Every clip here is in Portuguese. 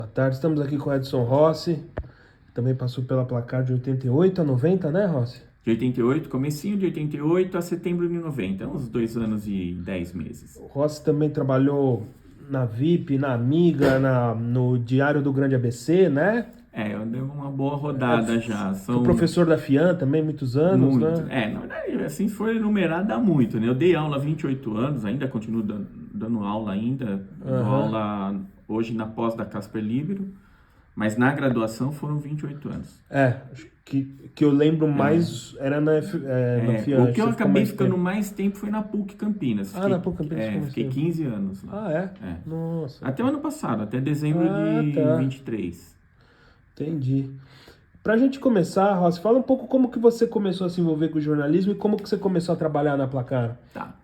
Boa tarde, estamos aqui com o Edson Rossi, que também passou pela Placar de 88 a 90, né, Rossi? De 88, comecinho de 88 a setembro de 90, uns 2 anos e 10 meses. O Rossi também trabalhou na VIP, na Amiga, no Diário do Grande ABC, né? Eu dei uma boa rodada já, Foi são professor da FIAN também, muitos anos, muito. né? Na verdade, assim, se for enumerar, dá muito, né? Eu dei aula há 28 anos, ainda continuo dando aula ainda, dou Aham. aula hoje na pós da Casper Libero, mas na graduação foram 28 anos. Acho que eu lembro mais era na FIAN, O acho que que eu você ficou acabei mais ficando tempo. mais tempo foi na PUC Campinas, Na PUC Campinas ficou mais fiquei tempo. 15 anos lá. Ah, é? É. Nossa. Até o ano passado, até dezembro Ah, de tá. 23. Entendi. Pra gente começar, Rossi, fala um pouco como que você começou a se envolver com o jornalismo e como que você começou a trabalhar na Placar. Tá.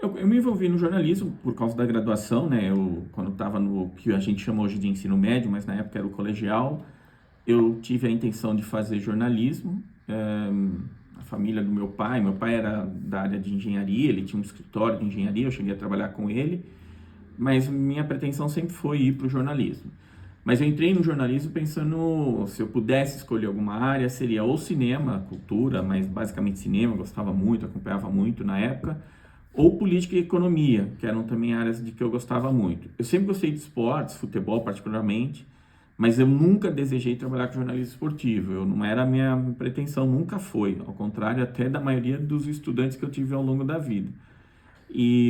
Eu me envolvi no jornalismo por causa da graduação, né? Quando estava no que a gente chama hoje de ensino médio, mas na época era o colegial, eu tive a intenção de fazer jornalismo. A família do meu pai era da área de engenharia, ele tinha um escritório de engenharia, eu cheguei a trabalhar com ele, mas minha pretensão sempre foi ir para o jornalismo. Mas eu entrei no jornalismo pensando, se eu pudesse escolher alguma área, seria ou cinema, cultura, mas basicamente cinema, eu gostava muito, acompanhava muito na época, ou política e economia, que eram também áreas de que eu gostava muito. Eu sempre gostei de esportes, futebol particularmente, mas eu nunca desejei trabalhar com jornalismo esportivo. Eu não era a minha pretensão, nunca foi, ao contrário até da maioria dos estudantes que eu tive ao longo da vida.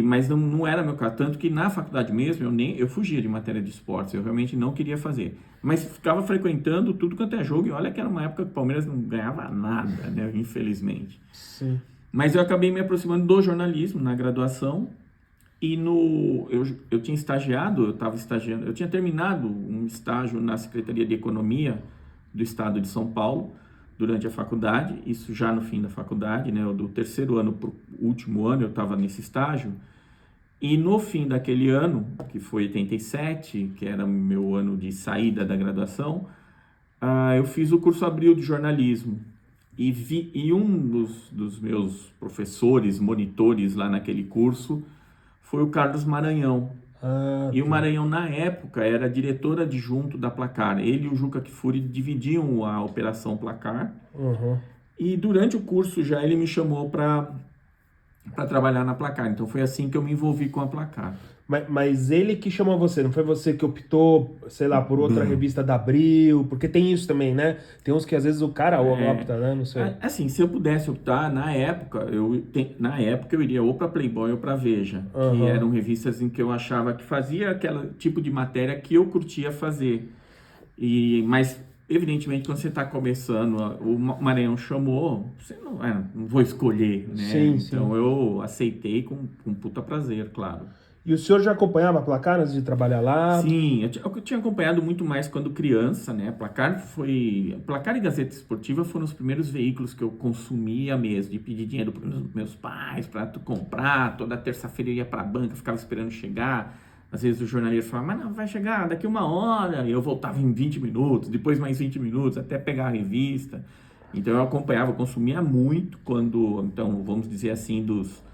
Mas não era meu caso, tanto que na faculdade mesmo eu fugia de matéria de esportes, eu realmente não queria fazer. Mas ficava frequentando tudo quanto é jogo, e olha que era uma época que o Palmeiras não ganhava nada, né, infelizmente. Sim. Mas eu acabei me aproximando do jornalismo na graduação, e eu tinha estagiado, eu estava estagiando, eu tinha terminado um estágio na Secretaria de Economia do Estado de São Paulo durante a faculdade, isso já no fim da faculdade, né, do terceiro ano para o último ano eu estava nesse estágio, e no fim daquele ano, que foi 87, que era meu ano de saída da graduação, eu fiz o curso Abril de jornalismo, e um dos meus professores, monitores lá naquele curso, foi o Carlos Maranhão. Ah, E o tá. Maranhão, na época, era diretor adjunto da Placar. Ele e o Juca Kfouri dividiam a operação Placar. Uhum. E durante o curso já ele me chamou para trabalhar na Placar. Então foi assim que eu me envolvi com a Placar. Mas ele que chamou você, não foi você que optou, sei lá, por outra Não. revista da Abril? Porque tem isso também, né? Tem uns que às vezes o cara opta, né? Não sei. Assim, se eu pudesse optar, na época eu iria ou para Playboy ou para Veja, que Aham. eram revistas em que eu achava que fazia aquele tipo de matéria que eu curtia fazer. Mas, evidentemente, quando você está começando, o Maranhão chamou, você não vou escolher, né? Sim, sim. Então eu aceitei com puta prazer, claro. E o senhor já acompanhava a Placar antes de trabalhar lá? Sim, eu tinha acompanhado muito mais quando criança, né? Placar e Gazeta Esportiva foram os primeiros veículos que eu consumia mesmo, de pedir dinheiro para os meus pais para comprar. Toda terça-feira eu ia para a banca, ficava esperando chegar. Às vezes o jornaleiro falava, mas não, vai chegar daqui 1 hora. E eu voltava em 20 minutos, depois mais 20 minutos, até pegar a revista. Então eu acompanhava, eu consumia muito então vamos dizer assim, dos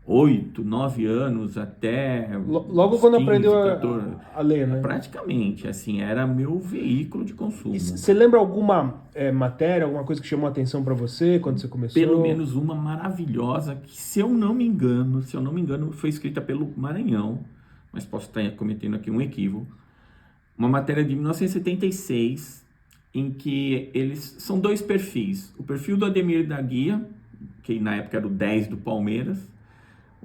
8, 9 anos até Logo os quando aprendeu 15, 14. a ler, né? Praticamente, assim, era meu veículo de E consumo. você lembra alguma matéria, alguma coisa que chamou a atenção pra você quando você Pelo começou? menos uma maravilhosa, que se eu não me engano, foi escrita pelo Maranhão, mas posso estar cometendo aqui um equívoco. Uma matéria de 1976, em que eles são dois perfis. O perfil do Ademir da Guia, que na época era o 10 do Palmeiras,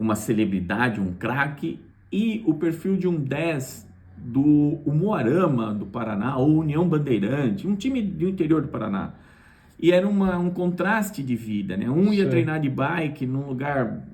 uma celebridade, um craque, e o perfil de um 10 do Umuarama do Paraná, ou União Bandeirante, um time do interior do Paraná. E era um contraste de vida, né? Um ia Sei. treinar de bike num lugar,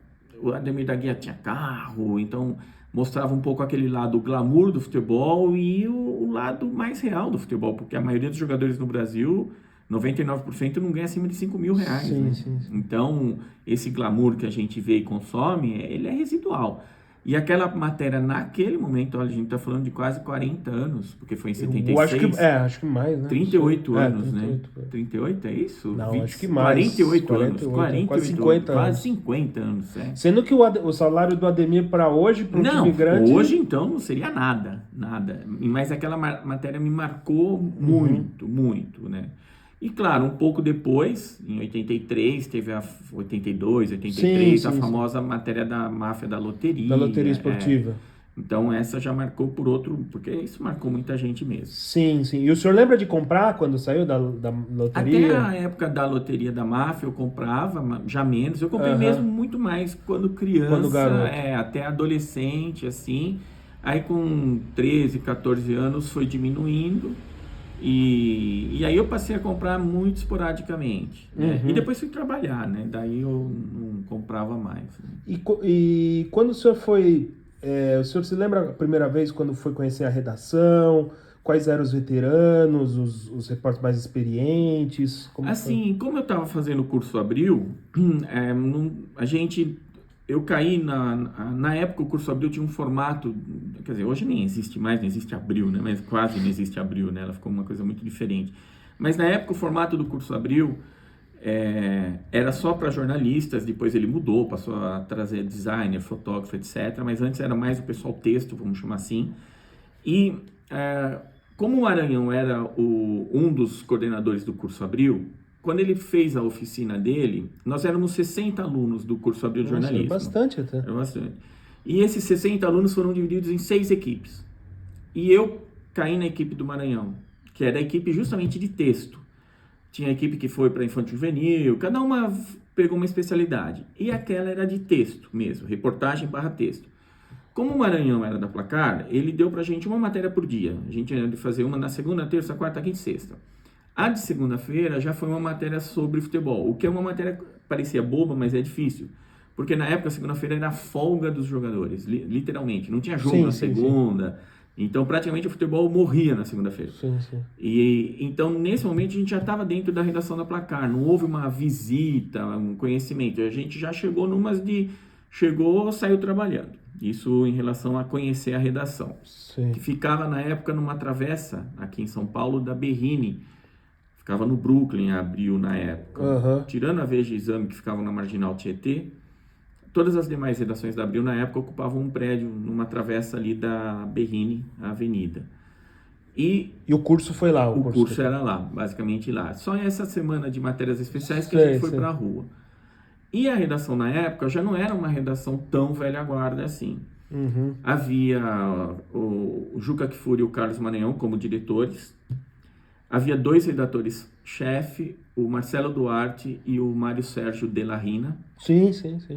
o Ademir da Guia tinha carro, então mostrava um pouco aquele lado glamour do futebol e o lado mais real do futebol, porque a maioria dos jogadores no Brasil, 99% não ganha acima de R$ 5.000, Sim, né? sim, sim. Então, esse glamour que a gente vê e consome, ele é residual. E aquela matéria, naquele momento, olha, a gente está falando de quase 40 anos, porque foi em Eu acho 76. acho que mais, né? 38 anos, 38, né? 38 é isso? Não, acho que 20, mais. 48 anos. 48, quase 48, 50 quase anos. 50 anos, é. Sendo que o salário do Ademir para hoje, para um Não, time grande... hoje então não seria nada, nada. Mas aquela matéria me marcou muito, muito, né? E claro, um pouco depois, em 83, teve a 82, 83, Sim, a sim, famosa matéria da máfia da loteria. da loteria esportiva. Então essa já marcou por outro, porque isso marcou muita gente mesmo. Sim, sim. E o senhor lembra de comprar quando saiu da Até loteria? a época da loteria da máfia eu comprava, já menos. Eu comprei Aham. mesmo muito mais quando criança, Quando garoto. até adolescente, assim. Aí com 13, 14 anos foi diminuindo. E aí eu passei a comprar muito esporadicamente, né? E depois fui trabalhar, né? Daí eu não comprava mais, né? E quando o senhor foi... o senhor se lembra a primeira vez quando foi conhecer a redação? Quais eram os veteranos, os repórteres mais experientes? Como foi? Assim, como eu estava fazendo o curso Abril, a gente, eu caí na época o curso Abril tinha um formato, quer dizer, hoje nem existe mais, não existe Abril, né? Mas quase não existe Abril, né? Ela ficou uma coisa muito diferente. Mas na época o formato do curso Abril era só para jornalistas, depois ele mudou, passou a trazer designer, fotógrafo, etc. Mas antes era mais o pessoal texto, vamos chamar assim. E como o Maranhão era um dos coordenadores do curso Abril, quando ele fez a oficina dele, nós éramos 60 alunos do curso Abril de Nossa, Jornalismo. bastante até. Era bastante. E esses 60 alunos foram divididos em 6 equipes. E eu caí na equipe do Maranhão, que era a equipe justamente de texto. Tinha a equipe que foi para infantil juvenil, cada uma pegou uma especialidade. E aquela era de texto mesmo, reportagem barra texto. Como o Maranhão era da Placar, ele deu pra gente uma matéria por dia. A gente ia fazer uma na segunda, terça, quarta, quinta e sexta. A de segunda-feira já foi uma matéria sobre futebol, o que é uma matéria que parecia boba, mas é difícil. Porque na época, segunda-feira era a folga dos jogadores, literalmente. Não tinha jogo na segunda. Então, praticamente, o futebol morria na segunda-feira. Sim. E então, nesse momento, a gente já estava dentro da redação da Placar. Não houve uma visita, um conhecimento. A gente já chegou Chegou, saiu trabalhando. Isso em relação a conhecer a redação. Sim. Que ficava, na época, numa travessa, aqui em São Paulo, da Berrini. Ficava no Brooklyn, Abril, na época. Tirando a Veja e Exame, que ficavam na Marginal Tietê, todas as demais redações da Abril, na época, ocupavam um prédio numa travessa ali da Berrini, a avenida. E o curso foi lá? O curso era lá, basicamente lá. Só essa semana de matérias especiais que a gente foi para a rua. E a redação na época já não era uma redação tão velha guarda assim. Havia o Juca Kfouri e o Carlos Maranhão como diretores. Havia 2 redatores-chefe, o Marcelo Duarte e o Mário Sérgio de la Rina. Sim.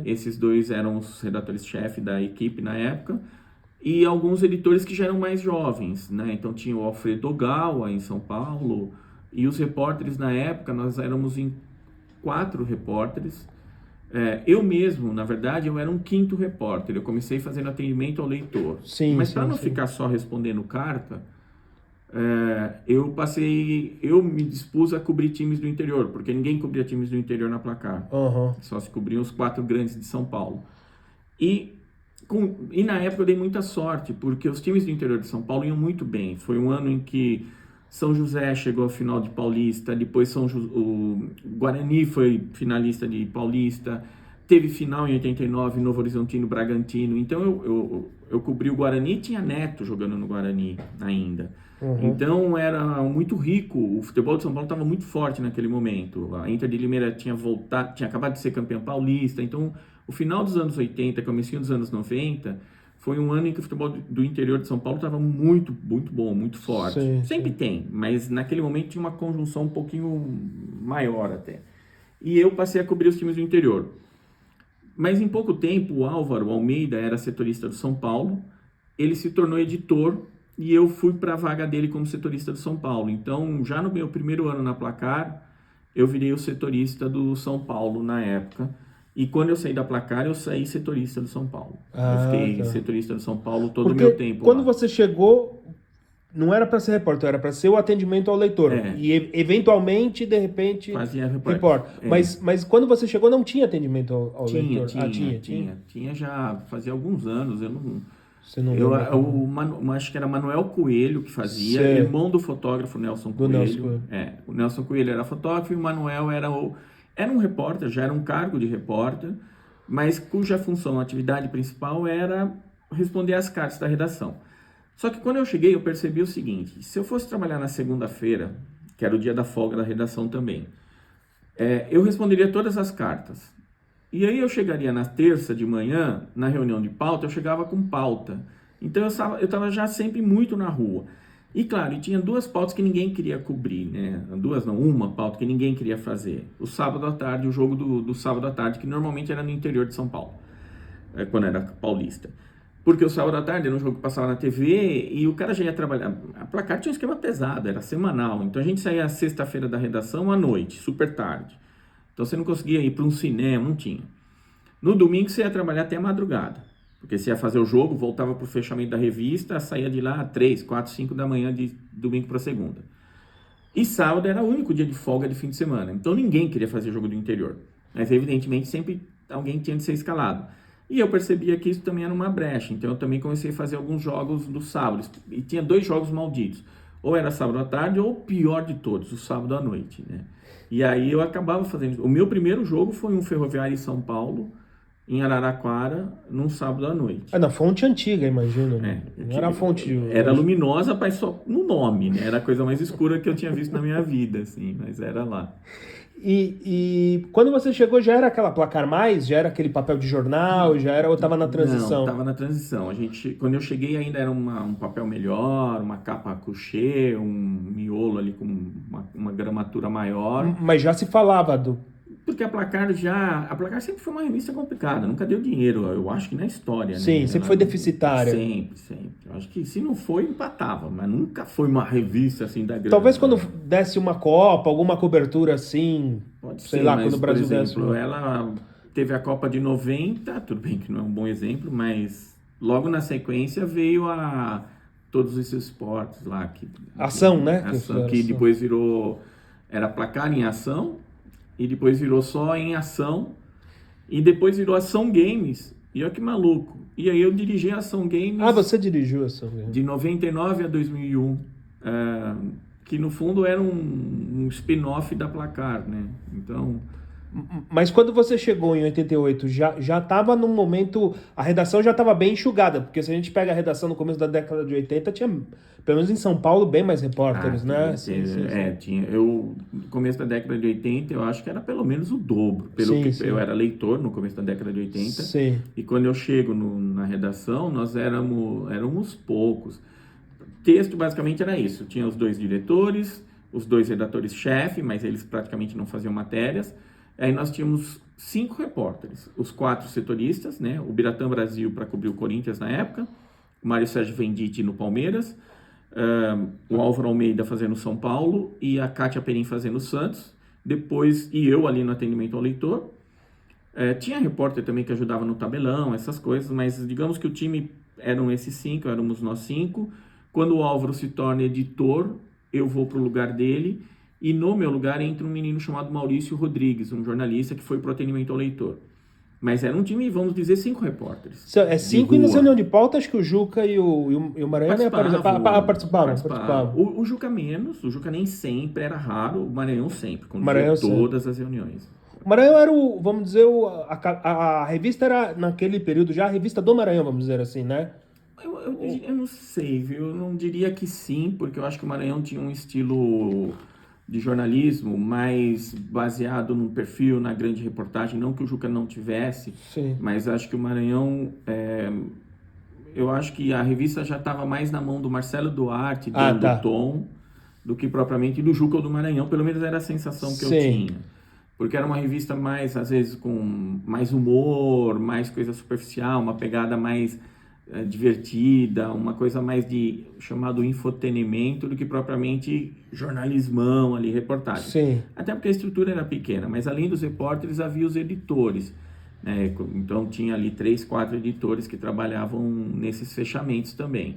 Esses 2 eram os redatores-chefe da equipe na época. E alguns editores que já eram mais jovens, né? Então tinha o Alfredo Ogawa em São Paulo. E os repórteres na época, nós éramos em 4 repórteres. Eu mesmo, na verdade, eu era um 5º repórter. Eu comecei fazendo atendimento ao leitor. Mas para não ficar só respondendo carta, eu me dispus a cobrir times do interior, porque ninguém cobria times do interior na Placar. Só se cobriam os 4 grandes de São Paulo. E na época eu dei muita sorte, porque os times do interior de São Paulo iam muito bem. Foi um ano em que São José chegou à final de Paulista, depois o Guarani foi finalista de Paulista, teve final em 89, Novo Horizontino, Bragantino. Então eu cobri o Guarani e tinha Neto jogando no Guarani ainda. Então era muito rico, o futebol de São Paulo estava muito forte naquele momento. A Inter de Limeira tinha acabado de ser campeã paulista. Então o final dos anos 80, comecinho dos anos 90, foi um ano em que o futebol do interior de São Paulo estava muito, muito bom, muito forte. Sempre tem, mas naquele momento tinha uma conjunção um pouquinho maior até. E eu passei a cobrir os times do interior. Mas em pouco tempo, o Álvaro Almeida era setorista do São Paulo, ele se tornou editor e eu fui para a vaga dele como setorista do São Paulo. Então, já no meu primeiro ano na Placar, eu virei o setorista do São Paulo na época. E quando eu saí da Placar, eu saí setorista do São Paulo. Eu fiquei setorista do São Paulo todo o meu tempo. Quando você chegou, não era para ser repórter, era para ser o atendimento ao leitor. É. E eventualmente, de repente, Fazia repórter. É. Mas quando você chegou, não tinha atendimento ao Tinha, leitor? tinha já fazia alguns anos. Eu não. Você não Eu, lembra? acho que era Manuel Coelho que fazia, Sei. irmão do fotógrafo Nelson Do Coelho. Nelson Coelho. O Nelson Coelho era fotógrafo e o Manuel era um repórter, já era um cargo de repórter, mas cuja função, atividade principal era responder às cartas da redação. Só que quando eu cheguei, eu percebi o seguinte: se eu fosse trabalhar na segunda-feira, que era o dia da folga da redação também, eu responderia todas as cartas. E aí eu chegaria na terça de manhã, na reunião de pauta, eu chegava com pauta. Então eu estava já sempre muito na rua. E claro, e tinha duas pautas que ninguém queria cobrir, né? Duas não, uma pauta que ninguém queria fazer. O sábado à tarde, o jogo do sábado à tarde, que normalmente era no interior de São Paulo, quando era paulista. Porque o sábado à tarde era um jogo que passava na TV e o cara já ia trabalhar. A Placar tinha um esquema pesado, era semanal. Então a gente saía sexta-feira da redação à noite, super tarde. Então você não conseguia ir para um cinema, não tinha. No domingo você ia trabalhar até a madrugada, porque você ia fazer o jogo, voltava para o fechamento da revista, saía de lá 3, 4, 5 da manhã de domingo para segunda. E sábado era o único dia de folga de fim de semana, então ninguém queria fazer jogo do interior. Mas evidentemente sempre alguém tinha de ser escalado. E eu percebia que isso também era uma brecha, então eu também comecei a fazer alguns jogos dos sábados. E tinha 2 jogos malditos, ou era sábado à tarde, ou o pior de todos, o sábado à noite, né? E aí eu acabava fazendo... O meu primeiro jogo foi um Ferroviário em São Paulo, em Araraquara, num sábado à noite. Na fonte antiga, imagino. Não era a fonte... Era luminosa, mas só no nome, né? Era a coisa mais escura que eu tinha visto na minha vida, assim, mas era lá. E quando você chegou, já era aquela Placar Mais? Já era aquele papel de jornal? Já era ou estava na transição? Não, estava na transição. Quando eu cheguei ainda era um papel melhor, uma capa couché, um miolo ali com uma gramatura maior. Mas já se falava do... Porque a Placar sempre foi uma revista complicada, nunca deu dinheiro, eu acho que na história, Sim, né? sempre foi deficitária. Sempre. Eu acho que se não foi, empatava, mas nunca foi uma revista assim da grande. Talvez quando desse uma Copa, alguma cobertura assim, Pode sei ser, lá, mas, quando o Brasil por exemplo, desse... ela teve a Copa de 90, tudo bem que não é um bom exemplo, mas logo na sequência veio todos esses esportes lá. Ação, né? Que depois virou, era Placar em Ação, e depois virou só em Ação, e depois virou Ação Games. E olha que maluco. E aí eu dirigi a Ação Games... você dirigiu a Ação Games. De 99 a 2001. Que no fundo era um spin-off da Placar, né? Então... Mas quando você chegou em 88, já estava num momento... A redação já estava bem enxugada, porque se a gente pega a redação no começo da década de 80, tinha, pelo menos em São Paulo, bem mais repórteres, né? Sim. Tinha. No começo da década de 80, eu acho que era pelo menos o dobro. Eu era leitor no começo da década de 80. Sim. E quando eu chego na redação, nós éramos poucos. O texto basicamente era isso. Tinha os 2 diretores, os 2 redatores-chefe, mas eles praticamente não faziam matérias. Aí nós tínhamos 5 repórteres, os 4 setoristas, né? O Biratã Brasil para cobrir o Corinthians na época, o Mário Sérgio Venditti no Palmeiras, o Álvaro Almeida fazendo São Paulo e a Kátia Perim fazendo Santos, depois e eu ali no atendimento ao leitor. Tinha repórter também que ajudava no tabelão, essas coisas, mas digamos que o time eram esses 5, éramos nós 5. Quando o Álvaro se torna editor, eu vou para o lugar dele. E no meu lugar entra um menino chamado Maurício Rodrigues, um jornalista que foi para o atendimento ao leitor. Mas era um time, vamos dizer, 5 repórteres. 5 e na reunião de pauta, acho que o Juca e o Maranhão participavam. O Juca menos, o Juca nem sempre, era raro, o Maranhão sempre, todas as reuniões. O Maranhão era vamos dizer, a revista era, naquele período já, a revista do Maranhão, vamos dizer assim, né? Eu não sei, viu? Eu não diria que sim, porque eu acho que o Maranhão tinha um estilo de jornalismo mais baseado no perfil, na grande reportagem, não que o Juca não tivesse, sim, mas acho que o Maranhão, eu acho que a revista já estava mais na mão do Marcelo Duarte, dando tom, do que propriamente do Juca ou do Maranhão, pelo menos era a sensação que eu tinha. Porque era uma revista mais, às vezes, com mais humor, mais coisa superficial, uma pegada mais divertida, uma coisa mais de chamado infotenimento do que propriamente jornalismão ali, reportagem. Sim. Até porque a estrutura era pequena, mas além dos repórteres havia os editores, né? Então tinha ali 3, 4 editores que trabalhavam nesses fechamentos também.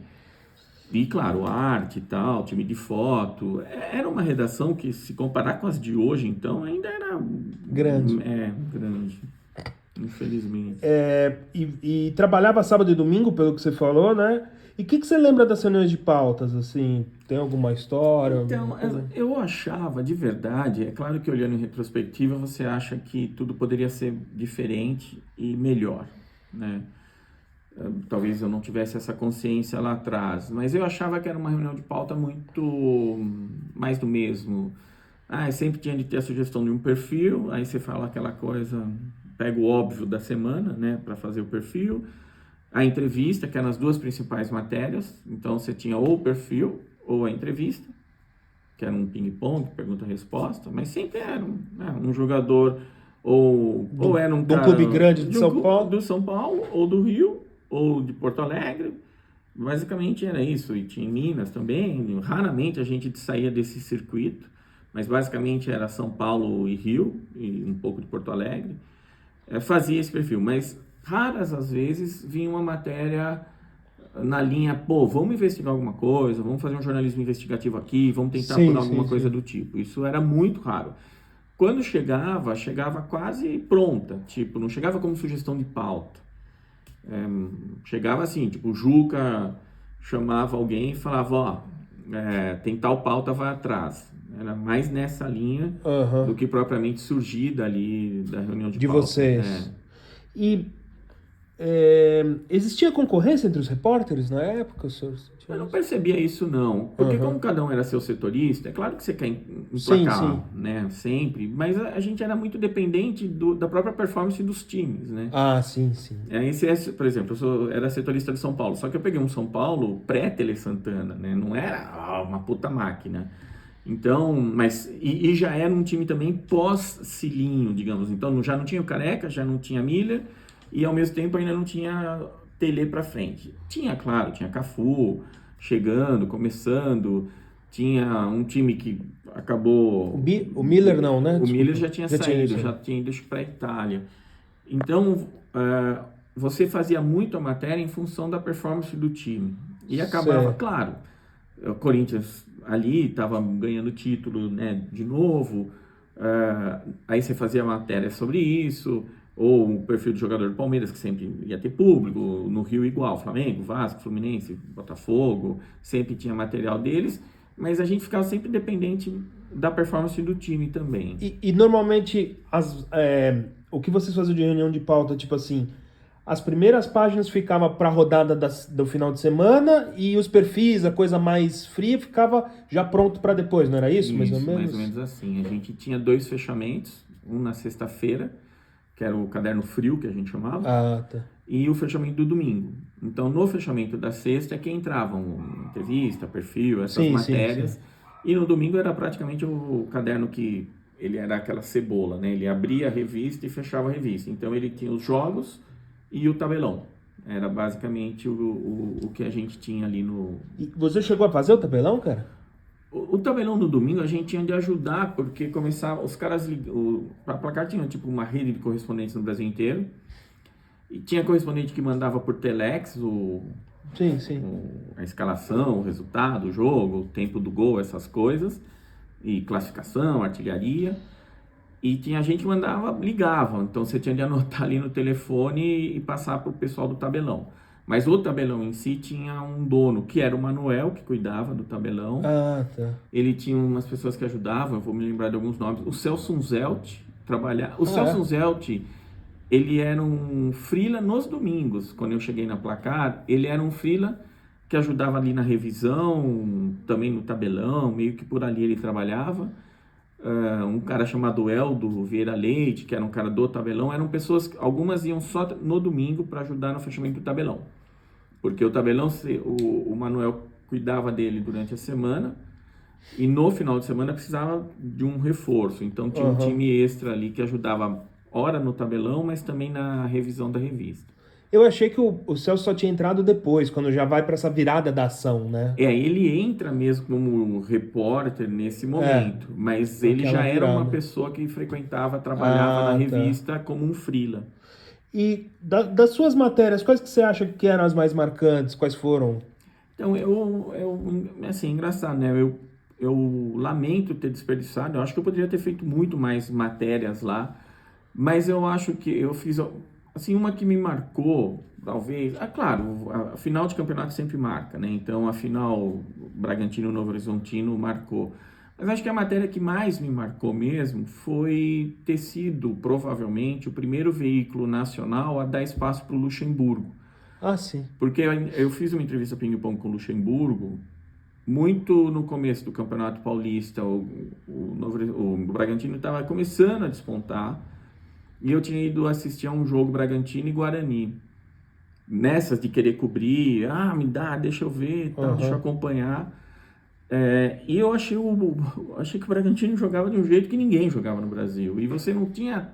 E, claro, arte e tal, time de foto. Era uma redação que, se comparar com as de hoje, então, ainda era... Grande. Grande. Infelizmente. E trabalhava sábado e domingo, pelo que você falou, né? E o que você lembra das reuniões de pautas, assim? Tem alguma história? Então, Alguma coisa? eu achava, de verdade, é claro que olhando em retrospectiva, você acha que tudo poderia ser diferente e melhor, né? Talvez eu não tivesse essa consciência lá atrás, mas eu achava que era uma reunião de pauta muito mais do mesmo. Sempre tinha de ter a sugestão de um perfil, aí você fala aquela coisa, pega o óbvio da semana, né, para fazer o perfil. A entrevista, que eram as duas principais matérias, então você tinha ou o perfil ou a entrevista, que era um ping-pong, pergunta-resposta, mas sempre era um jogador ou era um De um cara clube grande de São Paulo? do São Paulo, ou do Rio, ou de Porto Alegre. Basicamente era isso, e tinha em Minas também, raramente a gente saía desse circuito, mas basicamente era São Paulo e Rio, e um pouco de Porto Alegre. Fazia esse perfil, mas raras as vezes vinha uma matéria na linha, pô, vamos investigar alguma coisa, vamos fazer um jornalismo investigativo aqui, vamos tentar Sim, apurar sim, alguma coisa sim. do tipo. Isso era muito raro. Quando chegava quase pronta, tipo, não chegava como sugestão de pauta. Chegava assim, tipo, o Juca chamava alguém e falava, ó, tem tal pauta, vai atrás. Era mais nessa linha do Aham. que propriamente surgir dali da reunião de De pauta. vocês. E existia concorrência entre os repórteres na época, senhor? Eu Sentia não isso? percebia isso, não. Porque Aham. como cada um era seu setorista, é claro que você quer Sim, sim. emplacar, né, sempre, mas a gente era muito dependente da própria performance dos times, né? Ah, sim, sim. Por exemplo, era setorista de São Paulo, só que eu peguei um São Paulo pré-Tele Santana, né? Não era uma puta máquina. Então, e já era um time também pós-Cilinho, digamos. Então, já não tinha o Careca, já não tinha Miller, e ao mesmo tempo ainda não tinha Tele pra frente. Tinha, claro, tinha Cafu chegando, começando, tinha um time que acabou... O Miller não, né? O Miller Desculpa. já tinha Já tinha saído, isso. já tinha ido para a Itália. Então, você fazia muito a matéria em função da performance do time. E acabava, Certo. claro, o Corinthians ali estava ganhando título, né, de novo. Aí você fazia matéria sobre isso, ou o perfil do jogador do Palmeiras, que sempre ia ter público, no Rio igual, Flamengo, Vasco, Fluminense, Botafogo, sempre tinha material deles, mas a gente ficava sempre dependente da performance do time também. E normalmente o que vocês faziam de reunião de pauta, tipo assim, as primeiras páginas ficavam para a rodada do final de semana e os perfis, a coisa mais fria, ficava já pronto para depois, não era isso, mais ou Isso, mais menos? ou menos assim. A gente tinha dois fechamentos, um na sexta-feira, que era o caderno frio, que a gente chamava, Ah, tá. e o fechamento do domingo. Então, no fechamento da sexta é que entravam entrevista, perfil, essas Sim, sim, sim. matérias, e no domingo era praticamente o caderno que ele era aquela cebola, né? Ele abria a revista e fechava a revista. Então, ele tinha os jogos e o tabelão. Era basicamente o que a gente tinha ali no, E você chegou a fazer o tabelão, cara? o tabelão no domingo a gente tinha de ajudar, porque começava, os caras, a Placar tinha tipo uma rede de correspondentes no Brasil inteiro, e tinha correspondente que mandava por telex Sim, sim. a escalação, o resultado, o jogo, o tempo do gol, essas coisas, e classificação, artilharia, e tinha gente que ligava, então você tinha de anotar ali no telefone e passar para o pessoal do tabelão. Mas o tabelão em si tinha um dono, que era o Manuel, que cuidava do tabelão. Ah, tá. Ele tinha umas pessoas que ajudavam, eu vou me lembrar de alguns nomes. O Celso Unzelt trabalhava. O Celso É. Unzelt, ele era um freela nos domingos. Quando eu cheguei na Placar, ele era um freela que ajudava ali na revisão, também no tabelão, meio que por ali ele trabalhava. Um cara chamado Eldo Vieira Leite, que era um cara do tabelão, eram pessoas, algumas iam só no domingo para ajudar no fechamento do tabelão. Porque o tabelão, o Manuel cuidava dele durante a semana, e no final de semana precisava de um reforço. Então tinha um Aham. time extra ali que ajudava, ora no tabelão, mas também na revisão da revista. Eu achei que o Celso só tinha entrado depois, quando já vai para essa virada da ação, né? Ele entra mesmo como repórter nesse É, momento, mas ele naquela já era uma virada. pessoa que frequentava, trabalhava na Ah, tá. revista como um freela. E das suas matérias, quais que você acha que eram as mais marcantes? Quais foram? Então, assim, engraçado, né? Eu lamento ter desperdiçado, eu acho que eu poderia ter feito muito mais matérias lá, mas eu acho que eu fiz, assim, uma que me marcou, talvez, claro, a final de campeonato sempre marca, né? Então, a final Bragantino-Novo Horizontino marcou. Mas acho que a matéria que mais me marcou mesmo foi ter sido, provavelmente, o primeiro veículo nacional a dar espaço para o Luxemburgo. Ah, sim. Porque eu fiz uma entrevista ping-pong com o Luxemburgo, muito no começo do Campeonato Paulista, o Bragantino estava começando a despontar, e eu tinha ido assistir a um jogo Bragantino e Guarani. Nessas de querer cobrir, me dá, deixa eu ver, tal, deixa eu acompanhar. E eu achei que o Bragantino jogava de um jeito que ninguém jogava no Brasil. E você não tinha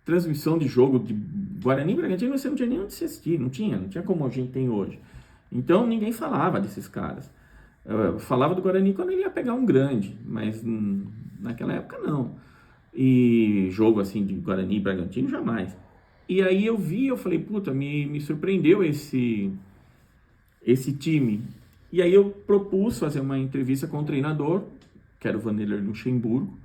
transmissão de jogo de Guarani e Bragantino, você não tinha nem onde se assistir, não tinha como a gente tem hoje. Então ninguém falava desses caras. Eu falava do Guarani quando ele ia pegar um grande, mas naquela época não. E jogo assim de Guarani e Bragantino, jamais. E aí eu falei, puta, me surpreendeu esse time. E aí eu propus fazer uma entrevista com o treinador, que era o Vanderlei Luxemburgo.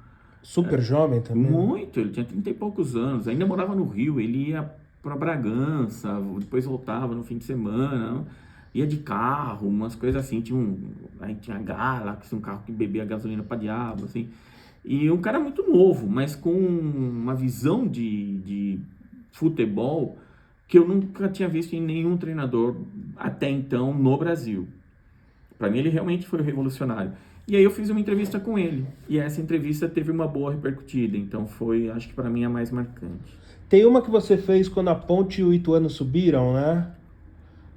Super jovem também. Muito, ele tinha 30 e poucos anos, ainda morava no Rio, ele ia para Bragança, depois voltava no fim de semana, ia de carro, umas coisas assim, aí tinha Galaxy, um carro que bebia gasolina para diabo, assim. E um cara muito novo, mas com uma visão de futebol que eu nunca tinha visto em nenhum treinador até então no Brasil. Para mim ele realmente foi revolucionário. E aí eu fiz uma entrevista com ele, e essa entrevista teve uma boa repercutida, então foi, acho que para mim, a mais marcante. Tem uma que você fez quando a Ponte e o Ituano subiram, né?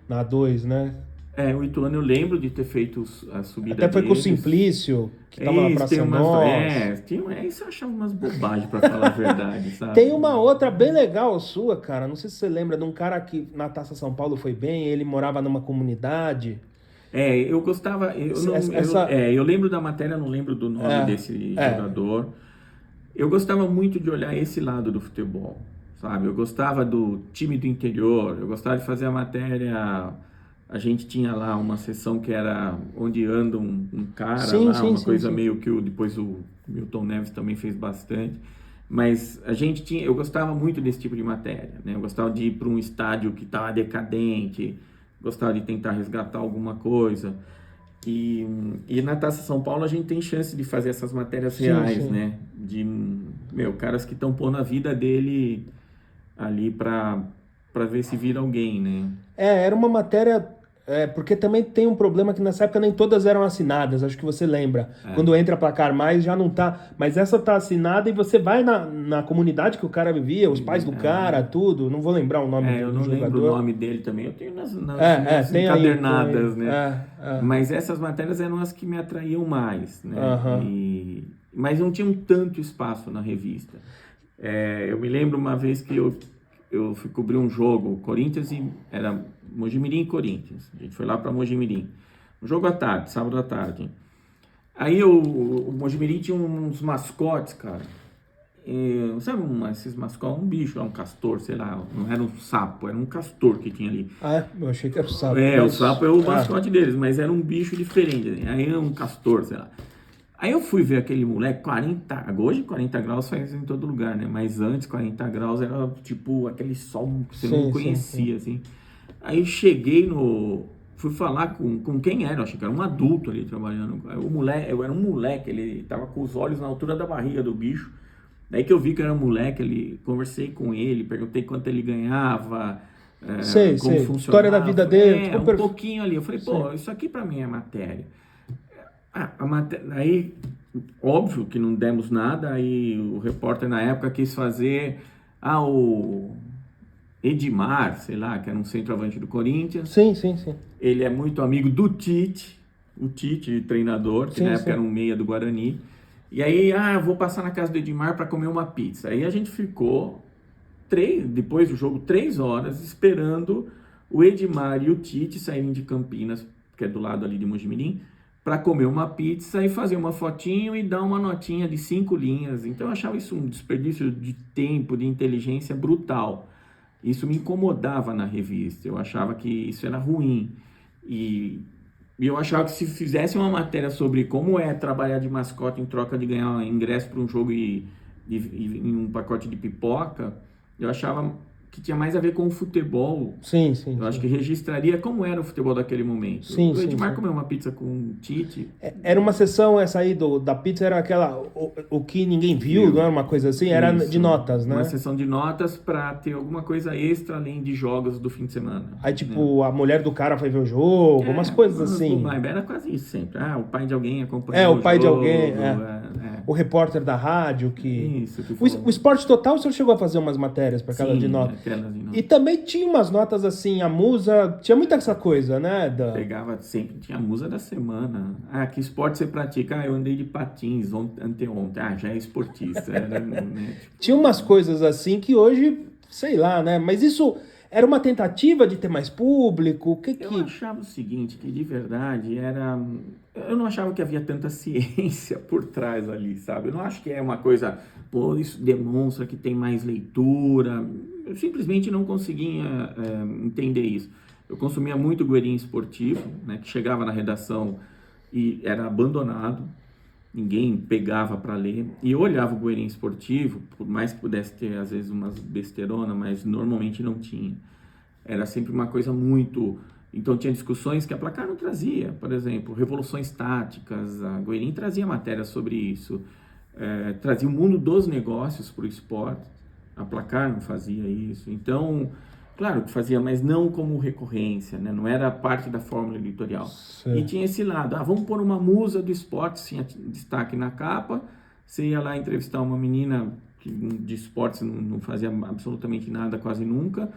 Na 2, né? O Ituano eu lembro de ter feito a subida Até foi deles. com o Simplício, que tava na Praça Nós. Isso eu achava umas bobagens, para falar a verdade, sabe? Tem uma outra bem legal sua, cara, não sei se você lembra, de um cara que na Taça São Paulo foi bem, ele morava numa comunidade. Eu gostava, eu lembro da matéria, não lembro do nome desse jogador. Eu gostava muito de olhar esse lado do futebol, sabe? Eu gostava do time do interior, eu gostava de fazer a matéria. A gente tinha lá uma seção que era onde anda um cara, uma coisa meio que depois o Milton Neves também fez bastante. Mas eu gostava muito desse tipo de matéria, né? Eu gostava de ir para um estádio que estava decadente, gostava de tentar resgatar alguma coisa. E na Taça São Paulo a gente tem chance de fazer essas matérias reais, né? De, caras que estão pondo a vida dele ali para ver se vira alguém, né? Era uma matéria... porque também tem um problema que nessa época nem todas eram assinadas, acho que você lembra. Quando entra Placar Mais já não tá, mas essa tá assinada e você vai na comunidade que o cara vivia, os pais do cara, tudo, não vou lembrar o nome do jogador. Eu não lembro o nome dele também, eu tenho nas tem encadernadas, aí, né? Mas essas matérias eram as que me atraíam mais, né? Mas não tinham tanto espaço na revista. Eu me lembro uma vez que eu fui cobrir um jogo, Corinthians era Mojimirim e Corinthians. A gente foi lá para Mojimirim. Um jogo à tarde, sábado à tarde. Aí o Mojimirim tinha uns mascotes, cara. Sabe esses mascotes? Um bicho, um castor, sei lá. Não era um sapo, era um castor que tinha ali. Eu achei que era o sapo. O sapo é o mascote deles, mas era um bicho diferente. Aí era um castor, sei lá. Aí eu fui ver aquele moleque, hoje 40 graus faz em todo lugar, né? Mas antes 40 graus era tipo aquele sol que você não conhecia, assim. Aí cheguei fui falar com quem era, eu achei que era um adulto ali trabalhando. Eu era um moleque, ele tava com os olhos na altura da barriga do bicho. Daí que eu vi que era um moleque, conversei com ele, perguntei quanto ele ganhava, como funcionava. História da vida dele. Um pouquinho ali. Eu falei, isso aqui pra mim é matéria. Aí, óbvio que não demos nada, aí o repórter na época quis fazer o Edmar, sei lá, que era um centroavante do Corinthians. Sim. Ele é muito amigo do Tite, o Tite, treinador, que na época era um meia do Guarani. E aí, vou passar na casa do Edmar para comer uma pizza. Aí a gente ficou, depois do jogo, 3 horas, esperando o Edmar e o Tite saírem de Campinas, que é do lado ali de Mojimirim, para comer uma pizza e fazer uma fotinho e dar uma notinha de 5 linhas. Então eu achava isso um desperdício de tempo, de inteligência brutal. Isso me incomodava na revista, eu achava que isso era ruim. E E eu achava que se fizesse uma matéria sobre como é trabalhar de mascote em troca de ganhar ingresso para um jogo e um pacote de pipoca, eu achava que tinha mais a ver com o futebol. Sim, sim, Eu acho sim. que registraria como era o futebol daquele momento. Sim, O sim, Edmar sim. comeu uma pizza com o Tite, Era uma sessão, essa aí da pizza, era aquela, o que ninguém viu, não viu? era uma coisa assim? Era de Isso, notas, uma né? sessão de notas para ter alguma coisa extra além de jogos do fim de semana, Aí, né? tipo, a mulher do cara foi ver o jogo, umas coisas Umas assim. bobagens, era quase isso sempre. Ah, o pai de alguém É, acompanhou o o pai de alguém, jogo, o repórter da rádio que... isso que O falou. Esporte Total, o senhor chegou a fazer umas matérias para cada de Sim, nota. aquelas de E também tinha umas notas assim, a Musa, tinha muita essa coisa, né? pegava sempre, tinha a musa da semana. Ah, que esporte você pratica? Ah, eu andei de patins anteontem. Ah, já é esportista. Era, né? Tinha Tipo, umas coisas assim que hoje, sei lá, né? Mas isso era uma tentativa de ter mais público? O que eu que... achava o seguinte, que de verdade era... Eu não achava que havia tanta ciência por trás ali, sabe? Eu não acho que é uma coisa, pô, isso demonstra que tem mais leitura. Eu simplesmente não conseguia entender isso. Eu consumia muito Guerin esportivo, né? Que chegava na redação e era abandonado. Ninguém pegava para ler. E eu olhava o Guerin esportivo, por mais que pudesse ter às vezes umas besteironas, mas normalmente não tinha. Era sempre uma coisa muito... Então tinha discussões que a Placar não trazia, por exemplo, revoluções táticas, a Guerin trazia matéria sobre isso, trazia o mundo dos negócios para o esporte, a Placar não fazia isso, então, claro que fazia, mas não como recorrência, né? Não era parte da fórmula editorial. E Sei. tinha esse lado, vamos pôr uma musa do esporte, tinha destaque na capa, você ia lá entrevistar uma menina que de esportes não fazia absolutamente nada quase nunca,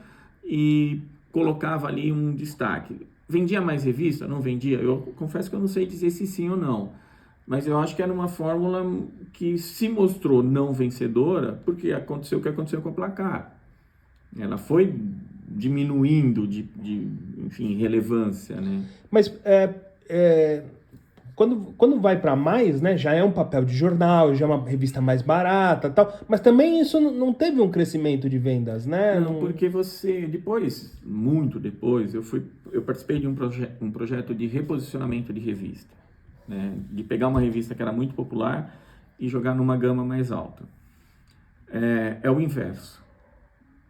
e colocava ali um destaque. Vendia mais revista? Não vendia? Eu confesso que eu não sei dizer se sim ou não. Mas eu acho que era uma fórmula que se mostrou não vencedora porque aconteceu o que aconteceu com a Placar. Ela foi diminuindo enfim, relevância, né? Mas quando vai para mais, né, já é um papel de jornal, já é uma revista mais barata, tal. Mas também isso não teve um crescimento de vendas, né? Não, porque você, depois, muito depois, eu participei de um projeto de reposicionamento de revista, né? De pegar uma revista que era muito popular e jogar numa gama mais alta. É o inverso.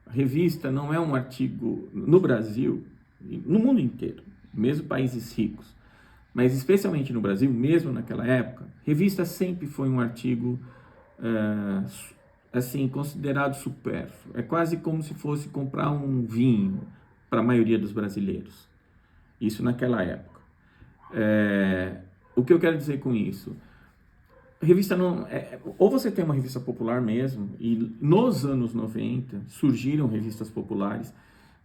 A revista não é um artigo, no Brasil, no mundo inteiro, mesmo países ricos, mas especialmente no Brasil, mesmo naquela época, revista sempre foi um artigo assim, considerado supérfluo. É quase como se fosse comprar um vinho para a maioria dos brasileiros. Isso naquela época. O que eu quero dizer com isso? Revista não... ou você tem uma revista popular mesmo, e nos anos 90 surgiram revistas populares.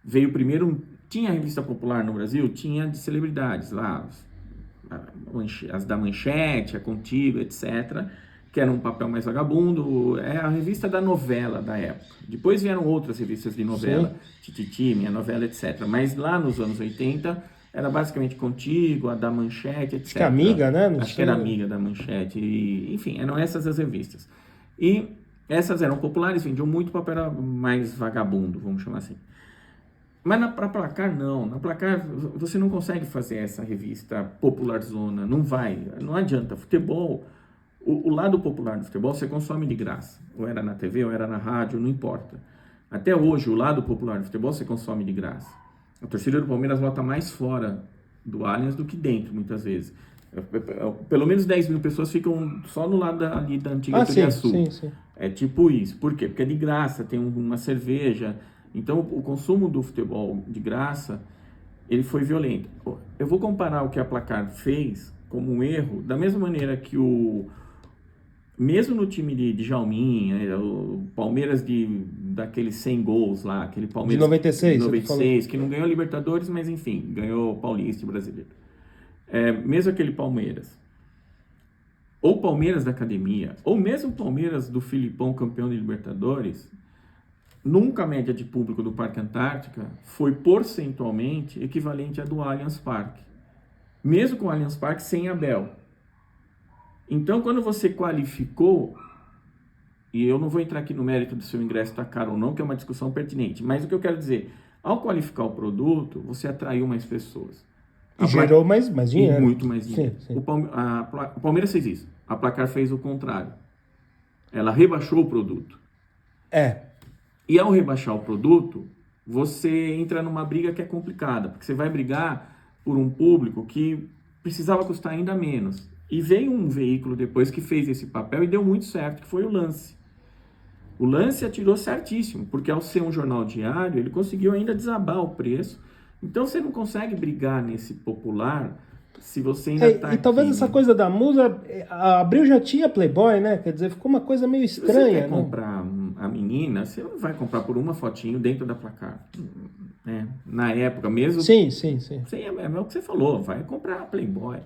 Veio primeiro... Tinha revista popular no Brasil? Tinha de celebridades lá, as da Manchete, a Contigo, etc., que era um papel mais vagabundo, é a revista da novela da época. Depois vieram outras revistas de novela, Sim. Tititi, Minha Novela, etc. Mas lá nos anos 80 era basicamente Contigo, a da Manchete, Acho que é etc. amiga, né? Não Acho que sei. era amiga da Manchete, enfim, eram essas as revistas. E essas eram populares, vendiam muito papel mais vagabundo, vamos chamar assim. Mas para Placar, não. Na Placar, você não consegue fazer essa revista popularzona. Não vai. Não adianta. Futebol, o lado popular do futebol, você consome de graça. Ou era na TV, ou era na rádio, não importa. Até hoje, o lado popular do futebol, você consome de graça. A torcida do Palmeiras vota mais fora do Allianz do que dentro, muitas vezes. Pelo menos 10 mil pessoas ficam só no lado ali da antiga Sim, Turiaçu. sim, sim. É tipo isso. Por quê? Porque é de graça, tem uma cerveja. Então, o consumo do futebol de graça, ele foi violento. Eu vou comparar o que a Placar fez como um erro, da mesma maneira que mesmo no time de Djalminha, o Palmeiras daqueles 100 gols lá, aquele De Palmeiras 96, de você 96, que não ganhou Libertadores, mas enfim, ganhou Paulista e Brasileiro. Mesmo aquele Palmeiras, ou Palmeiras da Academia, ou mesmo Palmeiras do Filipão, campeão de Libertadores, nunca a média de público do Parque Antártica foi percentualmente equivalente à do Allianz Parque. Mesmo com o Allianz Parque sem Abel. Então, quando você qualificou, e eu não vou entrar aqui no mérito do seu ingresso estar caro ou não, que é uma discussão pertinente, mas o que eu quero dizer, ao qualificar o produto, você atraiu mais pessoas. E gerou mais E dinheiro. muito mais dinheiro. Sim, sim. O Palmeiras fez isso. A Placar fez o contrário. Ela rebaixou o produto. E ao rebaixar o produto, você entra numa briga que é complicada, porque você vai brigar por um público que precisava custar ainda menos. E veio um veículo depois que fez esse papel e deu muito certo, que foi o Lance. O Lance atirou certíssimo, porque ao ser um jornal diário, ele conseguiu ainda desabar o preço. Então você não consegue brigar nesse popular se você ainda está E talvez essa coisa da Musa, a Abril já tinha Playboy, né? Quer dizer, ficou uma coisa meio Se estranha. você quer né? comprar a menina, você não vai comprar por uma fotinho dentro da Placar. Né? Na época mesmo... Sim. É o que você falou, vai comprar a Playboy.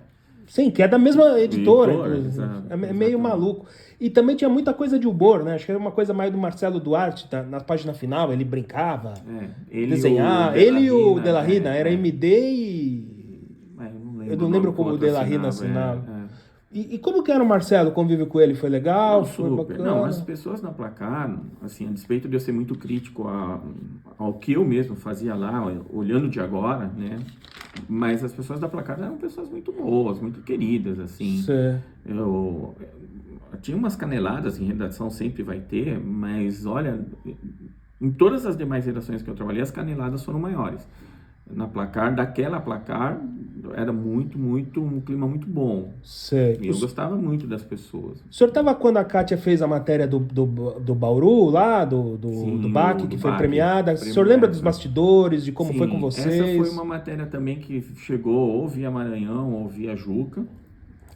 Sim, que é da mesma editora. É meio exatamente. maluco. E também tinha muita coisa de humor, né? Acho que era uma coisa mais do Marcelo Duarte, na página final, ele brincava, desenhava. Ele e o De La Rina, era MD e... Eu não lembro como o De La Rina assinava. E como que era o Marcelo? O convívio com ele foi legal? Não, foi super. bacana? Não, as pessoas na Placar, assim, a despeito de eu ser muito crítico ao que eu mesmo fazia lá, olhando de agora, né? Mas as pessoas da Placar eram pessoas muito boas, muito queridas, assim. Eu tinha umas caneladas em redação, sempre vai ter, mas olha, em todas as demais redações que eu trabalhei, as caneladas foram maiores. Na Placar, daquela Placar, era um clima muito bom. E eu gostava muito das pessoas. O senhor estava quando a Kátia fez a matéria do Bauru, lá, do BAC, que foi premiada. O senhor lembra dos bastidores, de como foi com vocês? Essa foi uma matéria também que chegou ou via Maranhão ou via Juca.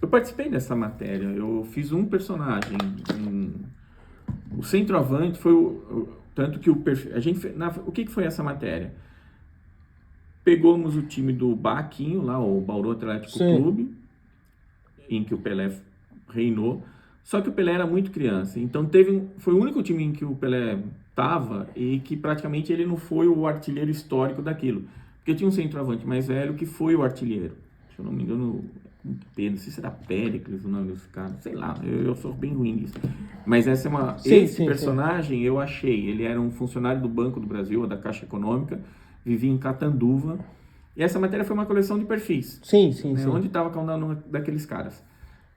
Eu participei dessa matéria. Eu fiz um personagem. O centroavante foi tanto que o que foi essa matéria? Pegamos o time do Baquinho, lá, o Bauru Atlético Clube, em que o Pelé reinou, só que o Pelé era muito criança, então foi o único time em que o Pelé estava e que praticamente ele não foi o artilheiro histórico daquilo, porque tinha um centroavante mais velho que foi o artilheiro, se eu não me engano, não sei se era Péricles o nome desse cara, sei lá, eu sou bem ruim nisso, mas esse personagem eu achei, ele era um funcionário do Banco do Brasil, ou da Caixa Econômica, vivia em Catanduva. E essa matéria foi uma coleção de perfis. Sim. Onde estava cada um daqueles caras.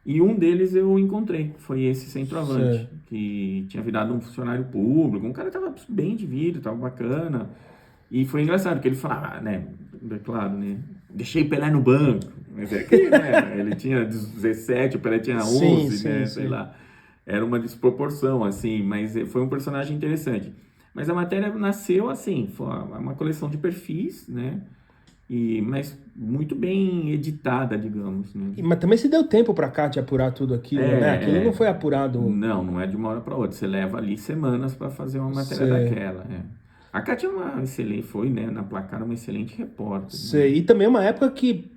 E um deles eu encontrei. Foi esse centroavante. Que tinha virado um funcionário público. Um cara que estava bem de vida, estava bacana. E foi engraçado, porque ele falava, né? É claro, né? Deixei Pelé no banco. Mas é que, né? Ele tinha 17, o Pelé tinha 11, né? Sei lá. Era uma desproporção, assim. Mas foi um personagem interessante. Mas a matéria nasceu assim, foi uma coleção de perfis, né? Mas muito bem editada, digamos. Né? Mas também se deu tempo para a Kátia apurar tudo aquilo, né? Aquilo não foi apurado... Não é de uma hora para outra. Você leva ali semanas para fazer uma matéria daquela. A Kátia é uma excelente, foi, né? Na Placar, uma excelente repórter. Né? E também uma época que...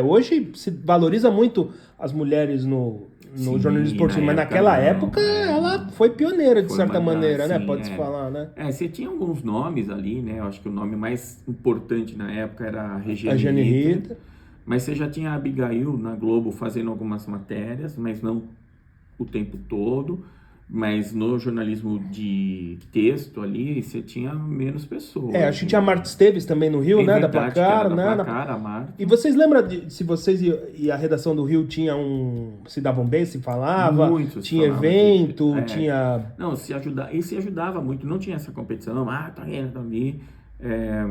hoje se valoriza muito as mulheres no jornalismo esportivo, mas naquela época ela foi pioneira, de certa maneira, né? Pode-se falar, né? Você tinha alguns nomes ali, né? Eu acho que o nome mais importante na época era a Regiane Ritter. Mas você já tinha a Abigail na Globo fazendo algumas matérias, mas não o tempo todo. Mas no jornalismo de texto ali, você tinha menos pessoas. Acho que tinha a Marta Esteves também no Rio, né? Da Placar, né? A Marta. E vocês lembram se vocês e a redação do Rio tinha se davam bem, se falava? Muito, tinha evento, que, tinha... Não, se ajudava muito, não tinha essa competição, tá indo ali.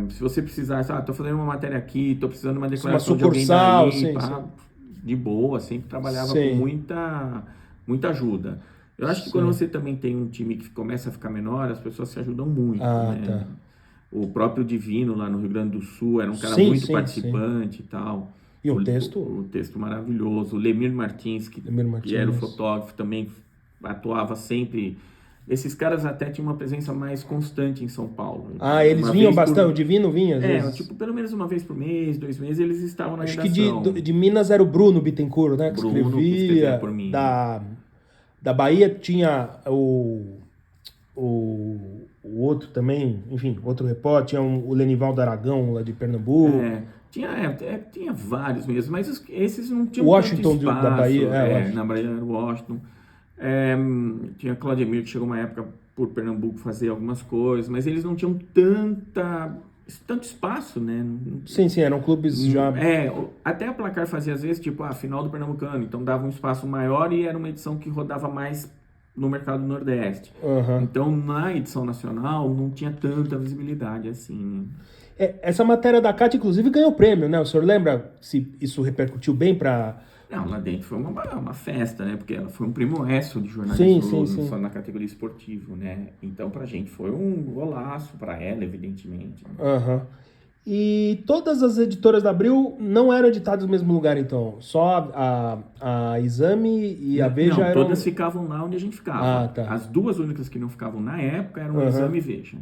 Se você precisasse, tô fazendo uma matéria aqui, tô precisando de uma declaração de alguém dali, de boa, sempre trabalhava com muita ajuda. Eu acho que quando você também tem um time que começa a ficar menor, as pessoas se ajudam muito, né? O próprio Divino lá no Rio Grande do Sul era um cara muito participante e tal. E o texto? O texto maravilhoso. O Lemir Martins, que era o fotógrafo, também atuava sempre. Esses caras até tinham uma presença mais constante em São Paulo. Eles vinham bastante? O Divino vinha às vezes? Tipo, pelo menos uma vez por mês, 2 meses, eles estavam na redação. Acho que de Minas era o Bruno Bittencourt, né? Que escrevia por mim. Da Bahia tinha o outro também, enfim, outro repórter, tinha o Lenivaldo Aragão, lá de Pernambuco. Tinha vários mesmo, mas esses não tinham Washington tanto espaço. Da Bahia. Na Bahia era Washington. Tinha Claudemir, que chegou uma época por Pernambuco fazer algumas coisas, mas eles não tinham tanta tanto espaço, né? Sim, eram clubes já... Até a Placar fazia às vezes, tipo, a final do Pernambucano, então dava um espaço maior e era uma edição que rodava mais no mercado nordeste. Uhum. Então, na edição nacional, não tinha tanta visibilidade assim, né? Essa matéria da Cátia, inclusive, ganhou prêmio, né? O senhor lembra se isso repercutiu bem para... Não, lá dentro foi uma festa, né? Porque ela foi um prêmio ESSO de jornalismo só na categoria esportivo, né? Então, pra gente foi um golaço, pra ela, evidentemente. Uhum. E todas as editoras da Abril não eram editadas no mesmo lugar, então? Só a Exame e a Veja eram... todas ficavam lá onde a gente ficava. Tá. As duas únicas que não ficavam na época eram Exame e Veja.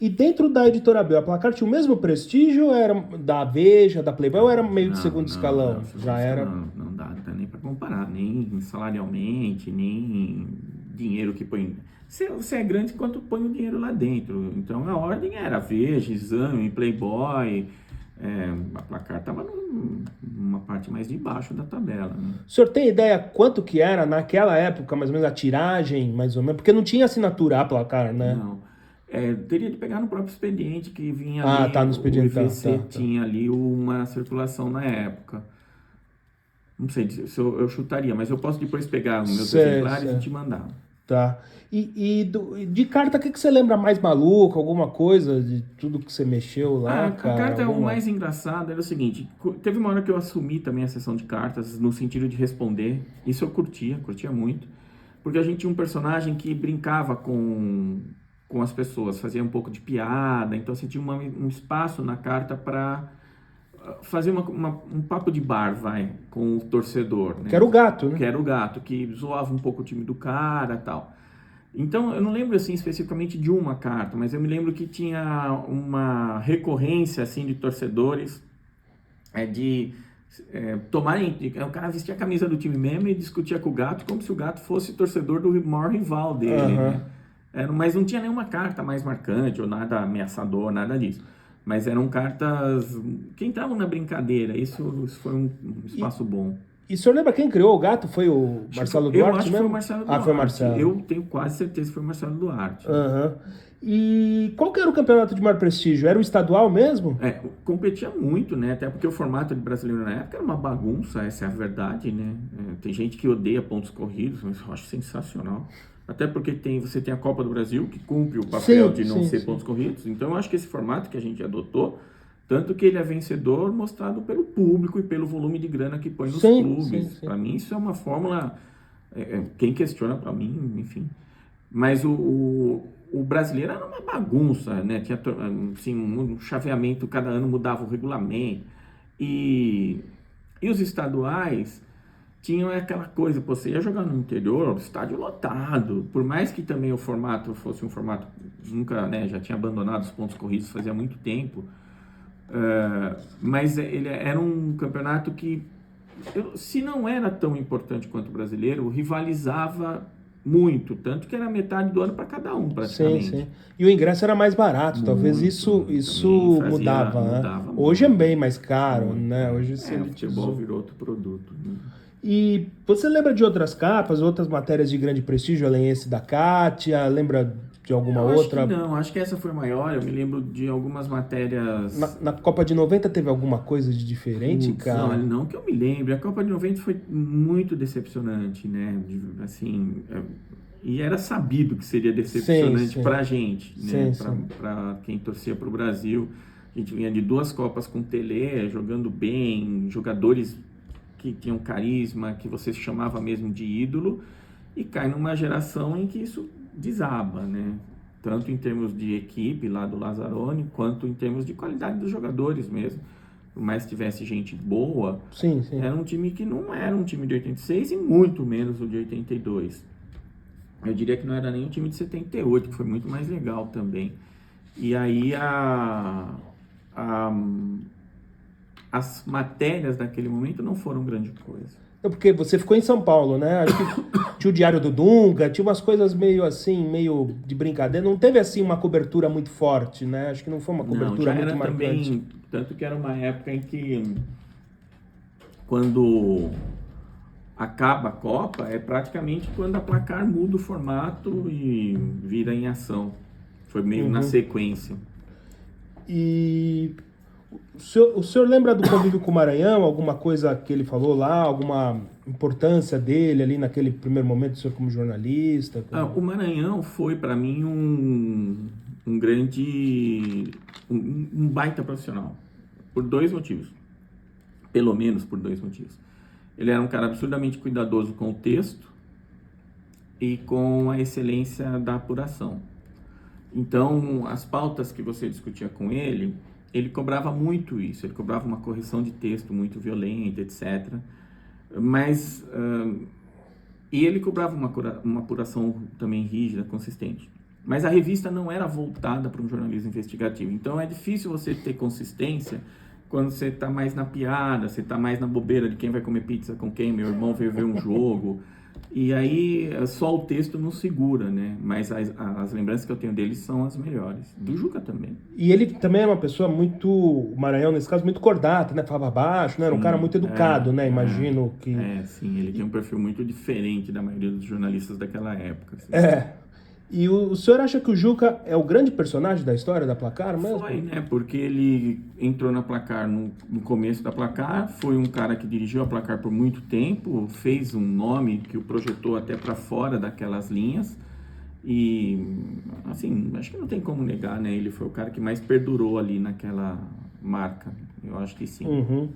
E dentro da editora Abril, a Placar tinha o mesmo prestígio? Era da Veja, da Playboy, ou era meio de segundo escalão? Já era... Não dá nem para comparar, nem salarialmente, nem dinheiro que põe... Você é grande quanto põe o dinheiro lá dentro. Então, a ordem era Veja, Exame, Playboy... a Placar estava numa parte mais de baixo da tabela. Né? O senhor tem ideia quanto que era naquela época, mais ou menos, a tiragem, mais ou menos? Porque não tinha assinatura a Placar, né? Não. Teria de pegar no próprio expediente que vinha ali. Tá, no expediente. O IVC tinha ali uma circulação na época. Não sei se eu chutaria, mas eu posso depois pegar os meus exemplares e te mandar. Tá. E de carta, o que você lembra mais maluco? Alguma coisa de tudo que você mexeu lá, cara? A carta o mais engraçado era o seguinte, teve uma hora que eu assumi também a sessão de cartas, no sentido de responder. Isso eu curtia muito. Porque a gente tinha um personagem que brincava com as pessoas, fazia um pouco de piada, então você tinha um espaço na carta para fazer um papo de bar, com o torcedor. Né? Que era o gato, né? Que era o gato, que zoava um pouco o time do cara e tal. Então, eu não lembro, assim, especificamente de uma carta, mas eu me lembro que tinha uma recorrência, assim, de torcedores, tomarem... O cara vestia a camisa do time mesmo e discutia com o gato como se o gato fosse torcedor do maior rival dele, né? Mas não tinha nenhuma carta mais marcante ou nada ameaçador, nada disso. Mas eram cartas que entravam na brincadeira. Isso foi um espaço bom. E o senhor lembra quem criou o gato? Foi o Marcelo Duarte? Eu acho que foi o Marcelo Duarte. Foi o Marcelo. Eu tenho quase certeza que foi o Marcelo Duarte. E qual que era o campeonato de maior prestígio? Era o estadual mesmo? Competia muito, né? Até porque o formato de brasileiro na época era uma bagunça, essa é a verdade, né? Tem gente que odeia pontos corridos, mas eu acho sensacional. Até porque você tem a Copa do Brasil, que cumpre o papel de não ser pontos corridos. Então, eu acho que esse formato que a gente adotou, tanto que ele é vencedor mostrado pelo público e pelo volume de grana que põe nos clubes. Para mim, isso é uma fórmula... quem questiona, para mim, enfim. Mas o brasileiro era uma bagunça, né? Tinha assim, um chaveamento, cada ano mudava o regulamento. E os estaduais... tinham aquela coisa, você ia jogar no interior, estádio lotado, por mais que também o formato fosse um formato, nunca, né, já tinha abandonado os pontos corridos fazia muito tempo, mas ele era um campeonato que, se não era tão importante quanto o brasileiro, rivalizava muito, tanto que era metade do ano para cada um, praticamente. E o ingresso era mais barato, talvez isso mudava, né? Hoje é bem mais caro, né? Hoje o futebol virou outro produto, né? E você lembra de outras capas, outras matérias de grande prestígio, além esse da Kátia? Lembra de alguma outra? Acho que essa foi maior. Eu me lembro de algumas matérias... Na Copa de 90 teve alguma coisa de diferente, cara? Não que eu me lembre. A Copa de 90 foi muito decepcionante, né? Assim, e era sabido que seria decepcionante pra gente, né? Pra quem torcia pro Brasil. A gente vinha de 2 Copas com Pelé, jogando bem, jogadores... que tinham carisma, que você chamava mesmo de ídolo, e cai numa geração em que isso desaba, né? Tanto em termos de equipe lá do Lazzaroni, quanto em termos de qualidade dos jogadores mesmo. Por mais que tivesse gente boa, era um time que não era um time de 86 e muito menos o de 82. Eu diria que não era nem um time de 78, que foi muito mais legal também. E aí as matérias daquele momento não foram grande coisa. Porque você ficou em São Paulo, né? Acho que tinha o Diário do Dunga, tinha umas coisas meio assim, meio de brincadeira. Não teve assim uma cobertura muito forte, né? Acho que não foi uma cobertura muito marcante. Também, tanto que era uma época em que, quando acaba a Copa, é praticamente quando a Placar muda o formato e vira em ação. Foi meio na sequência. E o senhor lembra do convívio com o Maranhão? Alguma coisa que ele falou lá? Alguma importância dele ali naquele primeiro momento do senhor como jornalista? O Maranhão foi para mim um grande, um baita profissional, por dois motivos, pelo menos por dois motivos. Ele era um cara absurdamente cuidadoso com o texto e com a excelência da apuração. Então, as pautas que você discutia com ele cobrava muito isso, ele cobrava uma correção de texto muito violenta, etc. Mas, e ele cobrava uma apuração também rígida, consistente. Mas a revista não era voltada para um jornalismo investigativo. Então, é difícil você ter consistência quando você está mais na piada, você está mais na bobeira de quem vai comer pizza com quem, meu irmão veio ver um jogo. E aí, só o texto não segura, né? Mas as lembranças que eu tenho dele são as melhores. Do Juca também. E ele também é uma pessoa muito, o Maranhão, nesse caso, muito cordata, né? Falava baixo, né? Era um cara muito educado, né? Imagino que... Sim, ele tem um perfil muito diferente da maioria dos jornalistas daquela época. Assim. E o senhor acha que o Juca é o grande personagem da história da Placar mesmo? Foi, né? Porque ele entrou na Placar no começo da Placar, foi um cara que dirigiu a Placar por muito tempo, fez um nome que o projetou até para fora daquelas linhas e, assim, acho que não tem como negar, né? Ele foi o cara que mais perdurou ali naquela marca, eu acho que sim. Uhum.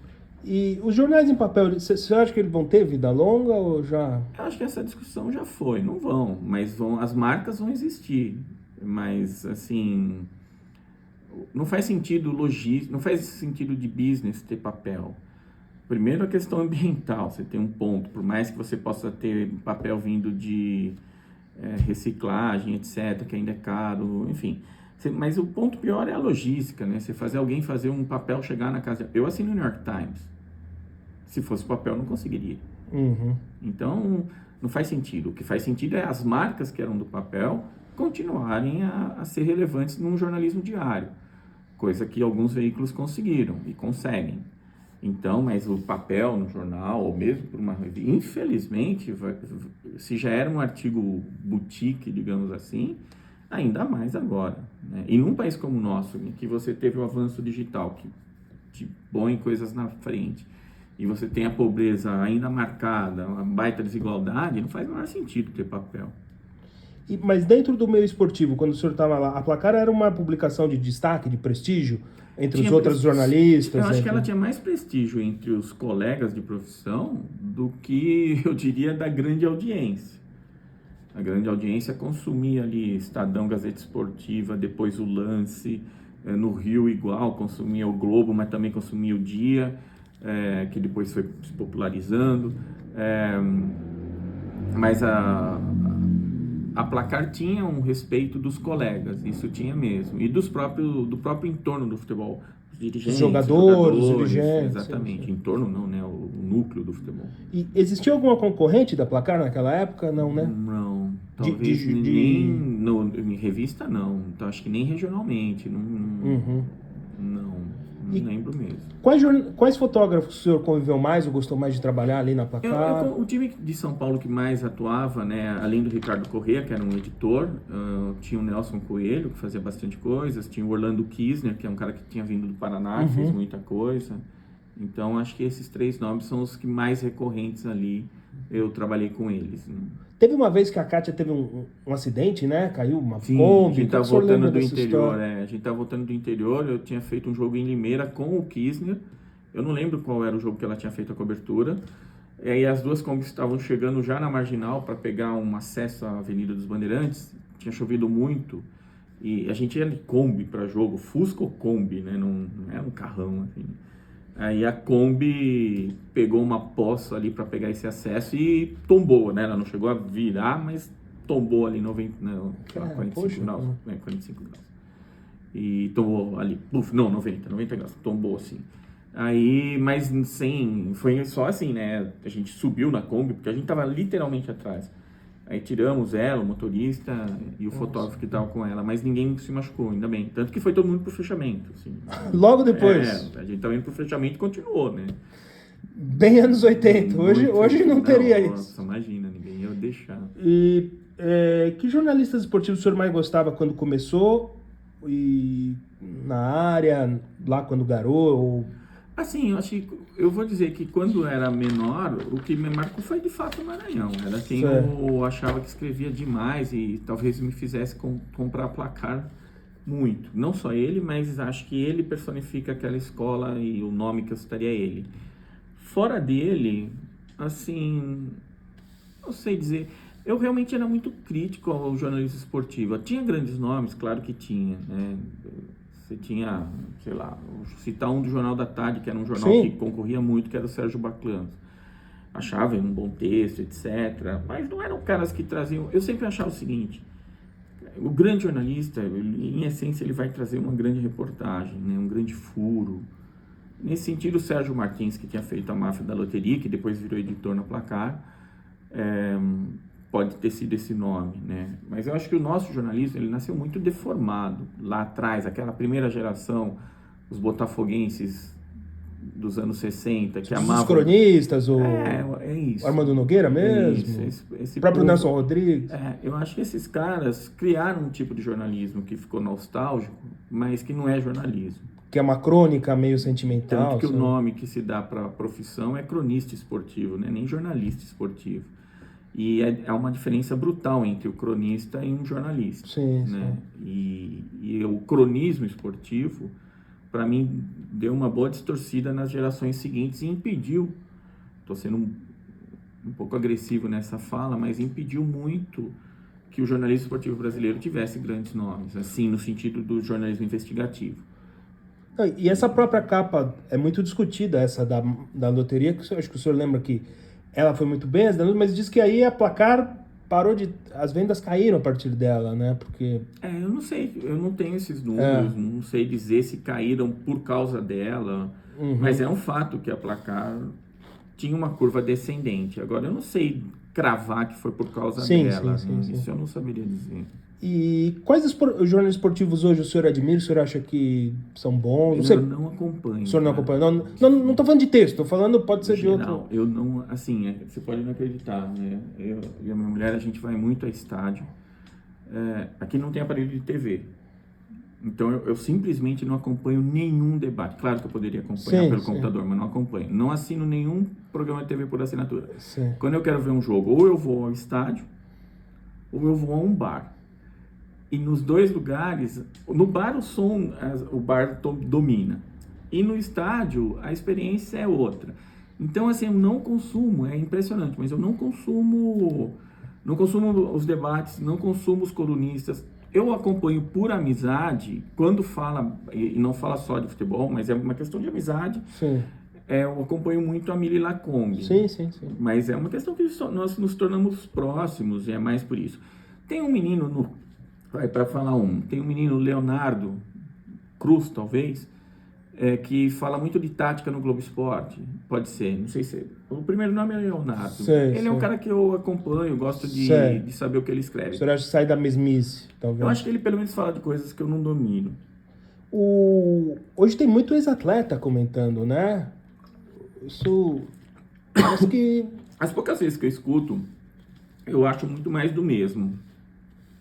E os jornais em papel, você acha que eles vão ter vida longa ou já... Eu acho que essa discussão já foi, não vão, mas as marcas vão existir, mas assim, não faz sentido logística, não faz sentido de business ter papel. Primeiro a questão ambiental, você tem um ponto, por mais que você possa ter papel vindo de reciclagem, etc, que ainda é caro, enfim... Mas o ponto pior é a logística, né? Você alguém fazer um papel chegar na casa... Eu assino o New York Times. Se fosse papel, não conseguiria. Uhum. Então, não faz sentido. O que faz sentido é as marcas que eram do papel continuarem a ser relevantes num jornalismo diário. Coisa que alguns veículos conseguiram e conseguem. Então, mas o papel no jornal, ou mesmo por uma revista, infelizmente, se já era um artigo boutique, digamos assim... Ainda mais agora, né? E num país como o nosso, em que você teve o avanço digital, que te põe coisas na frente, e você tem a pobreza ainda marcada, uma baita desigualdade, não faz o menor sentido ter papel. Mas dentro do meio esportivo, quando o senhor estava lá, a Placar era uma publicação de destaque, de prestígio, entre os outros jornalistas? Eu acho que ela tinha mais prestígio entre os colegas de profissão do que, eu diria, da grande audiência. A grande audiência consumia ali Estadão, Gazeta Esportiva, depois o Lance, no Rio igual, consumia o Globo, mas também consumia o Dia, que depois foi se popularizando. Mas a Placar tinha um respeito dos colegas, isso tinha mesmo, e do próprio entorno do futebol. Os dirigentes, os jogadores, os dirigentes. Exatamente, sim. Entorno não, né? O núcleo do futebol. E existia alguma concorrente da Placar naquela época? Não, né? Não, talvez nem em revista não, então acho que nem regionalmente, não lembro mesmo. Quais fotógrafos o senhor conviveu mais ou gostou mais de trabalhar ali na Placar? O time de São Paulo que mais atuava, né, além do Ricardo Corrêa, que era um editor, tinha o Nelson Coelho, que fazia bastante coisas, tinha o Orlando Kisner, que é um cara que tinha vindo do Paraná, que fez muita coisa. Então, acho que esses três nomes são os que mais recorrentes ali, eu trabalhei com eles. Né? Teve uma vez que a Kátia teve um acidente, né? Caiu uma Sim, Kombi. a gente tá voltando do interior, a gente tá voltando do interior, eu tinha feito um jogo em Limeira com o Kisner, eu não lembro qual era o jogo que ela tinha feito a cobertura, e aí as duas Kombis estavam chegando já na Marginal para pegar um acesso à Avenida dos Bandeirantes, tinha chovido muito, e a gente ia de Kombi para jogo, Fusca ou Kombi, né? Não era um carrão, assim. Aí a Kombi pegou uma poça ali para pegar esse acesso e tombou, né? Ela não chegou a virar, mas tombou ali 45 graus. 45 graus. E tombou ali, 90 graus, tombou assim. Aí, mas foi só assim, né? A gente subiu na Kombi, porque a gente tava literalmente atrás. Aí tiramos ela, o motorista e o fotógrafo que estava com ela, mas ninguém se machucou, ainda bem. Tanto que foi todo mundo pro fechamento. Assim. Logo depois? A gente estava indo pro fechamento e continuou, né? Bem anos 80. Hoje não teria isso. Nossa, imagina, ninguém ia deixar. E que jornalistas esportivos o senhor mais gostava quando começou? E na área, lá quando garoto? Ou... Assim, eu vou dizer que quando era menor, o que me marcou foi de fato o Maranhão. Era quem eu achava que escrevia demais e talvez me fizesse comprar placar muito. Não só ele, mas acho que ele personifica aquela escola e o nome que eu citaria ele. Fora dele, assim, não sei dizer. Eu realmente era muito crítico ao jornalismo esportivo. Tinha grandes nomes, claro que tinha, né? Você tinha, sei lá, vou citar um do Jornal da Tarde, que era um jornal que concorria muito, que era o Sérgio Baclanos. Achava um bom texto, etc. Mas não eram caras que traziam... Eu sempre achava o seguinte, o grande jornalista, em essência, ele vai trazer uma grande reportagem, né? Um grande furo. Nesse sentido, o Sérgio Martins, que tinha feito A Máfia da Loteria, que depois virou editor na Placar, pode ter sido esse nome, né? Mas eu acho que o nosso jornalismo, ele nasceu muito deformado lá atrás, aquela primeira geração, os botafoguenses dos anos 60, que amavam... Os cronistas, É isso. O Armando Nogueira mesmo, esse o próprio povo, Nelson Rodrigues. Eu acho que esses caras criaram um tipo de jornalismo que ficou nostálgico, mas que não é jornalismo. Que é uma crônica meio sentimental. Tanto que o nome que se dá para a profissão é cronista esportivo, né? Nem jornalista esportivo. E é uma diferença brutal entre o cronista e um jornalista. Sim, né? sim. E o cronismo esportivo, para mim, deu uma boa distorcida nas gerações seguintes e impediu, estou sendo um pouco agressivo nessa fala, mas impediu muito que o jornalismo esportivo brasileiro tivesse grandes nomes, assim, no sentido do jornalismo investigativo. E essa própria capa é muito discutida, essa da loteria, que eu acho que o senhor lembra que ela foi muito bem, mas diz que aí a Placar parou de... As vendas caíram a partir dela, né? Porque... eu não sei, eu não tenho esses números, não sei dizer se caíram por causa dela, mas é um fato que a Placar tinha uma curva descendente. Agora, eu não sei cravar que foi por causa dela, isso eu não saberia dizer. E quais os jornais esportivos hoje o senhor admira? O senhor acha que são bons? Eu não acompanho. O senhor não acompanha? Não estou falando de texto, estou falando, pode ser geral, de outro. Eu não, assim, você pode não acreditar, né? Eu e a minha mulher, a gente vai muito a estádio. Aqui não tem aparelho de TV. Então eu simplesmente não acompanho nenhum debate. Claro que eu poderia acompanhar pelo computador, mas não acompanho. Não assino nenhum programa de TV por assinatura. Sim. Quando eu quero ver um jogo, ou eu vou ao estádio, ou eu vou a um bar. E nos dois lugares, no bar o bar domina. E no estádio a experiência é outra. Então, assim, eu não consumo, é impressionante, mas eu não consumo os debates, não consumo os colunistas. Eu acompanho por amizade, quando fala, e não fala só de futebol, mas é uma questão de amizade. Sim. Eu acompanho muito a Mili Lacombe. Sim. Mas é uma questão que nós nos tornamos próximos, e é mais por isso. Tem um menino tem um menino, Leonardo Cruz, talvez, que fala muito de tática no Globo Esporte, pode ser, não sei se... O primeiro nome é Leonardo. Ele é um cara que eu acompanho, gosto de saber o que ele escreve. O senhor acha que sai da mesmice, talvez? Eu acho que ele pelo menos fala de coisas que eu não domino. Hoje tem muito ex-atleta comentando, né? Isso... Acho que... As poucas vezes que eu escuto, eu acho muito mais do mesmo.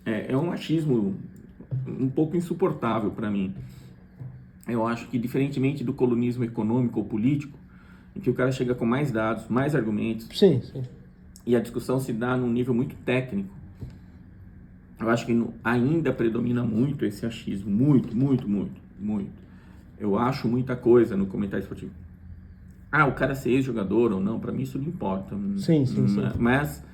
É um machismo um pouco insuportável para mim. Eu acho que, diferentemente do colunismo econômico ou político, em que o cara chega com mais dados, mais argumentos, e a discussão se dá num nível muito técnico, eu acho que ainda predomina muito esse achismo, muito. Eu acho muita coisa no comentário esportivo. O cara ser ex-jogador ou não, para mim isso não importa. Sim. Mas...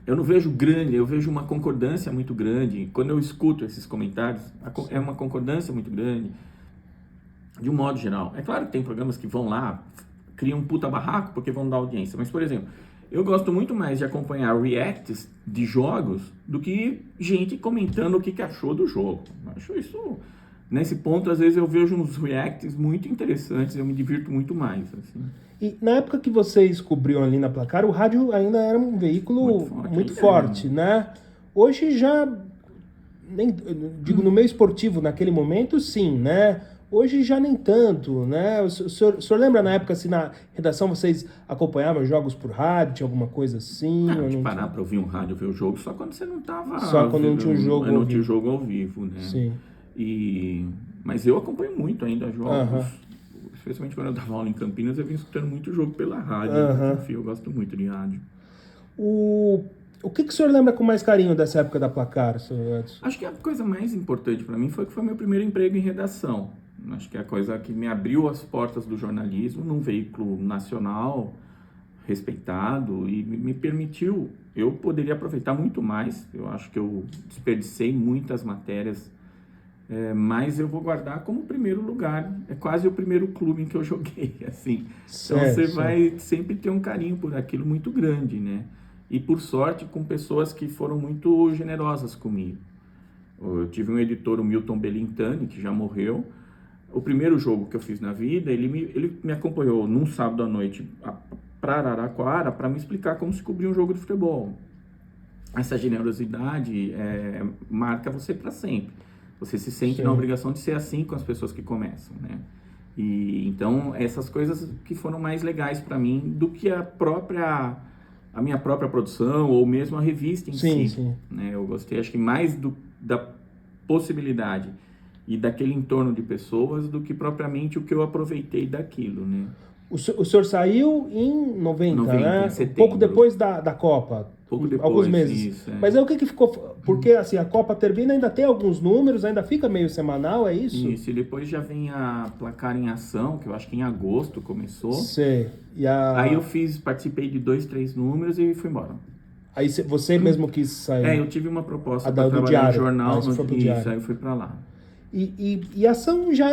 eu não vejo eu vejo uma concordância muito grande. Quando eu escuto esses comentários, é uma concordância muito grande, de um modo geral. É claro que tem programas que vão lá, criam um puta barraco porque vão dar audiência, mas, por exemplo, eu gosto muito mais de acompanhar reacts de jogos do que gente comentando o que achou do jogo. Acho isso... Nesse ponto, às vezes, eu vejo uns reacts muito interessantes, eu me divirto muito mais, assim. E na época que vocês cobriam ali na Placar, o rádio ainda era um veículo muito forte, né? Hoje já, digo, no meio esportivo, naquele momento, sim, né? Hoje já nem tanto, né? O senhor lembra na época, assim, na redação, vocês acompanhavam jogos por rádio, tinha alguma coisa assim? Não parar para ouvir um rádio, ver o jogo, só quando você não estava... Só quando não tinha o jogo ao vivo. Não tinha o jogo ao vivo, né? Sim. Mas eu acompanho muito ainda jogos. Aham. Especialmente quando eu dava aula em Campinas, eu vim escutando muito jogo pela rádio. Aham. Enfim, eu gosto muito de rádio. O que o senhor lembra com mais carinho dessa época da Placar, senhor Edson? Acho que a coisa mais importante para mim foi que foi meu primeiro emprego em redação. Acho que é a coisa que me abriu as portas do jornalismo num veículo nacional, respeitado, e me permitiu. Eu poderia aproveitar muito mais. Eu acho que eu desperdicei muitas matérias, mas eu vou guardar como primeiro lugar. É quase o primeiro clube em que eu joguei, assim. Então você vai sempre ter um carinho por aquilo muito grande, né? E por sorte com pessoas que foram muito generosas comigo. Eu tive um editor, o Milton Belintani, que já morreu. O primeiro jogo que eu fiz na vida, ele me acompanhou num sábado à noite para Araraquara para me explicar como se cobria um jogo de futebol. Essa generosidade marca você para sempre. Você se sente na obrigação de ser assim com as pessoas que começam, né? E então essas coisas que foram mais legais para mim do que a minha própria produção ou mesmo a revista em si. Sim. Né? Eu gostei, acho que mais da possibilidade e daquele entorno de pessoas do que propriamente o que eu aproveitei daquilo, né? O senhor saiu em 90, né? Em setembro. Pouco depois da Copa. Pouco depois, alguns meses. Isso, Mas aí o que ficou... Porque assim, a Copa termina, ainda tem alguns números, ainda fica meio semanal, é isso? Isso, e depois já vem a Placar em Ação, que eu acho que em agosto começou. Sei. Aí eu participei de 2, 3 números e fui embora. Aí você mesmo quis sair? Eu tive uma proposta para trabalhar diário. no jornal. Diário. Aí eu fui para lá. E a ação já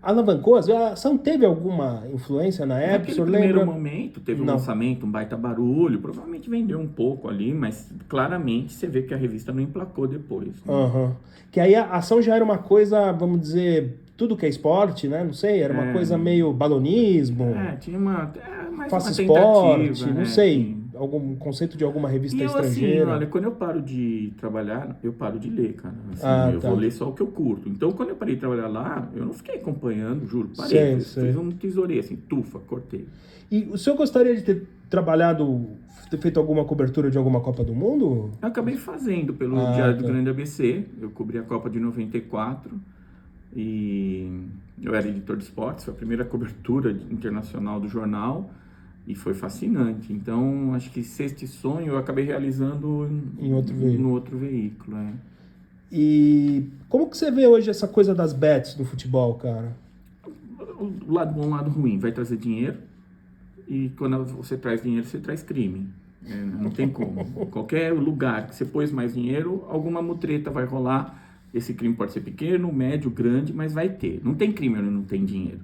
alavancou? A ação teve alguma influência na época? Naquele primeiro momento, teve um lançamento, um baita barulho, provavelmente vendeu um pouco ali, mas claramente você vê que a revista não emplacou depois. Né? Que aí a ação já era uma coisa, vamos dizer, tudo que é esporte, né? Não sei, era uma coisa meio balonismo. Tinha mais faça uma esporte, tentativa, não sei. Algum conceito de alguma revista estrangeira. Assim, olha, quando eu paro de trabalhar, eu paro de ler, cara. Assim, vou ler só o que eu curto. Então, quando eu parei de trabalhar lá, eu não fiquei acompanhando, juro. Parei, fiz um tesoureiro, assim, cortei. E o senhor gostaria de ter ter feito alguma cobertura de alguma Copa do Mundo? Eu acabei fazendo pelo Diário do Grande ABC. Eu cobri a Copa de 94 e eu era editor de esportes. Foi a primeira cobertura internacional do jornal. E foi fascinante. Então, acho que esse sonho eu acabei realizando no outro veículo. E como que você vê hoje essa coisa das bets no futebol, cara? O lado bom, o lado ruim. Vai trazer dinheiro. E quando você traz dinheiro, você traz crime. Não tem como. Qualquer lugar que você pôs mais dinheiro, alguma mutreta vai rolar. Esse crime pode ser pequeno, médio, grande, mas vai ter. Não tem crime onde não tem dinheiro.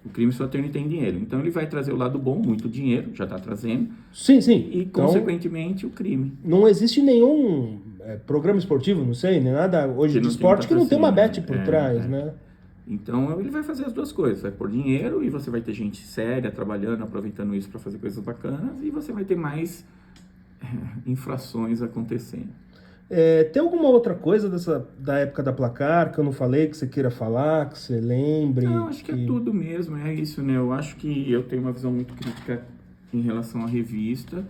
O crime só tem dinheiro. Então, ele vai trazer o lado bom, muito dinheiro, já está trazendo. Sim. E, então, consequentemente, o crime. Não existe nenhum programa esportivo, não sei, nem nada hoje de esporte que não tem uma bet por trás, né? Então, ele vai fazer as duas coisas. Vai pôr dinheiro e você vai ter gente séria trabalhando, aproveitando isso para fazer coisas bacanas. E você vai ter mais infrações acontecendo. Tem alguma outra coisa da época da Placar que eu não falei, que você queira falar, que você lembre? Não, acho que é tudo mesmo, é isso, né? Eu acho que eu tenho uma visão muito crítica em relação à revista,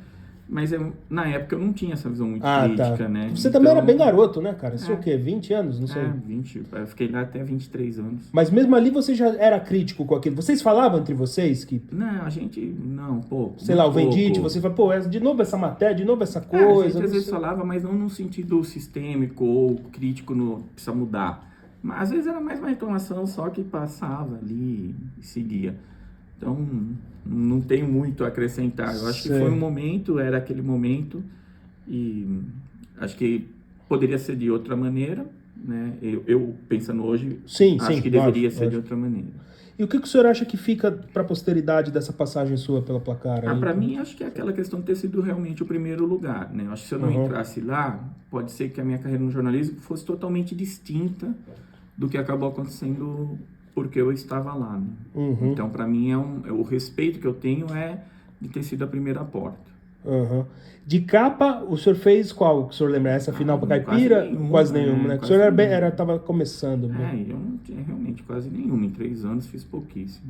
mas na época eu não tinha essa visão muito crítica, né? Você também era bem garoto, né, cara? Isso o quê? 20 anos? Não sei. 20. Eu fiquei lá até 23 anos. Mas mesmo ali você já era crítico com aquilo. Vocês falavam entre vocês que... Não, a gente... Não, pouco. Sei lá, o Vendite, você fala, pô, de novo essa matéria, de novo essa coisa. A gente às vezes falava, mas não no sentido sistêmico ou crítico precisa mudar. Mas às vezes era mais uma reclamação só que passava ali e seguia. Então, não tem muito a acrescentar. Eu acho que foi um momento, era aquele momento, e acho que poderia ser de outra maneira, né? Eu pensando hoje, acho que deveria ser de outra maneira. E o que o senhor acha que fica para a posteridade dessa passagem sua pela Placar? Para mim, acho que é aquela questão de ter sido realmente o primeiro lugar, né? Eu acho que se eu não entrasse lá, pode ser que a minha carreira no jornalismo fosse totalmente distinta do que acabou acontecendo porque eu estava lá, né? Então, para mim, o respeito que eu tenho é de ter sido a primeira porta. De capa, o senhor fez qual? Que o senhor lembra? Essa final para Caipira? Quase nenhuma, né? O senhor estava começando. Eu não tinha realmente quase nenhuma. Em 3 anos fiz pouquíssimo.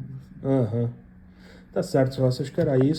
Tá certo, só acho que era isso.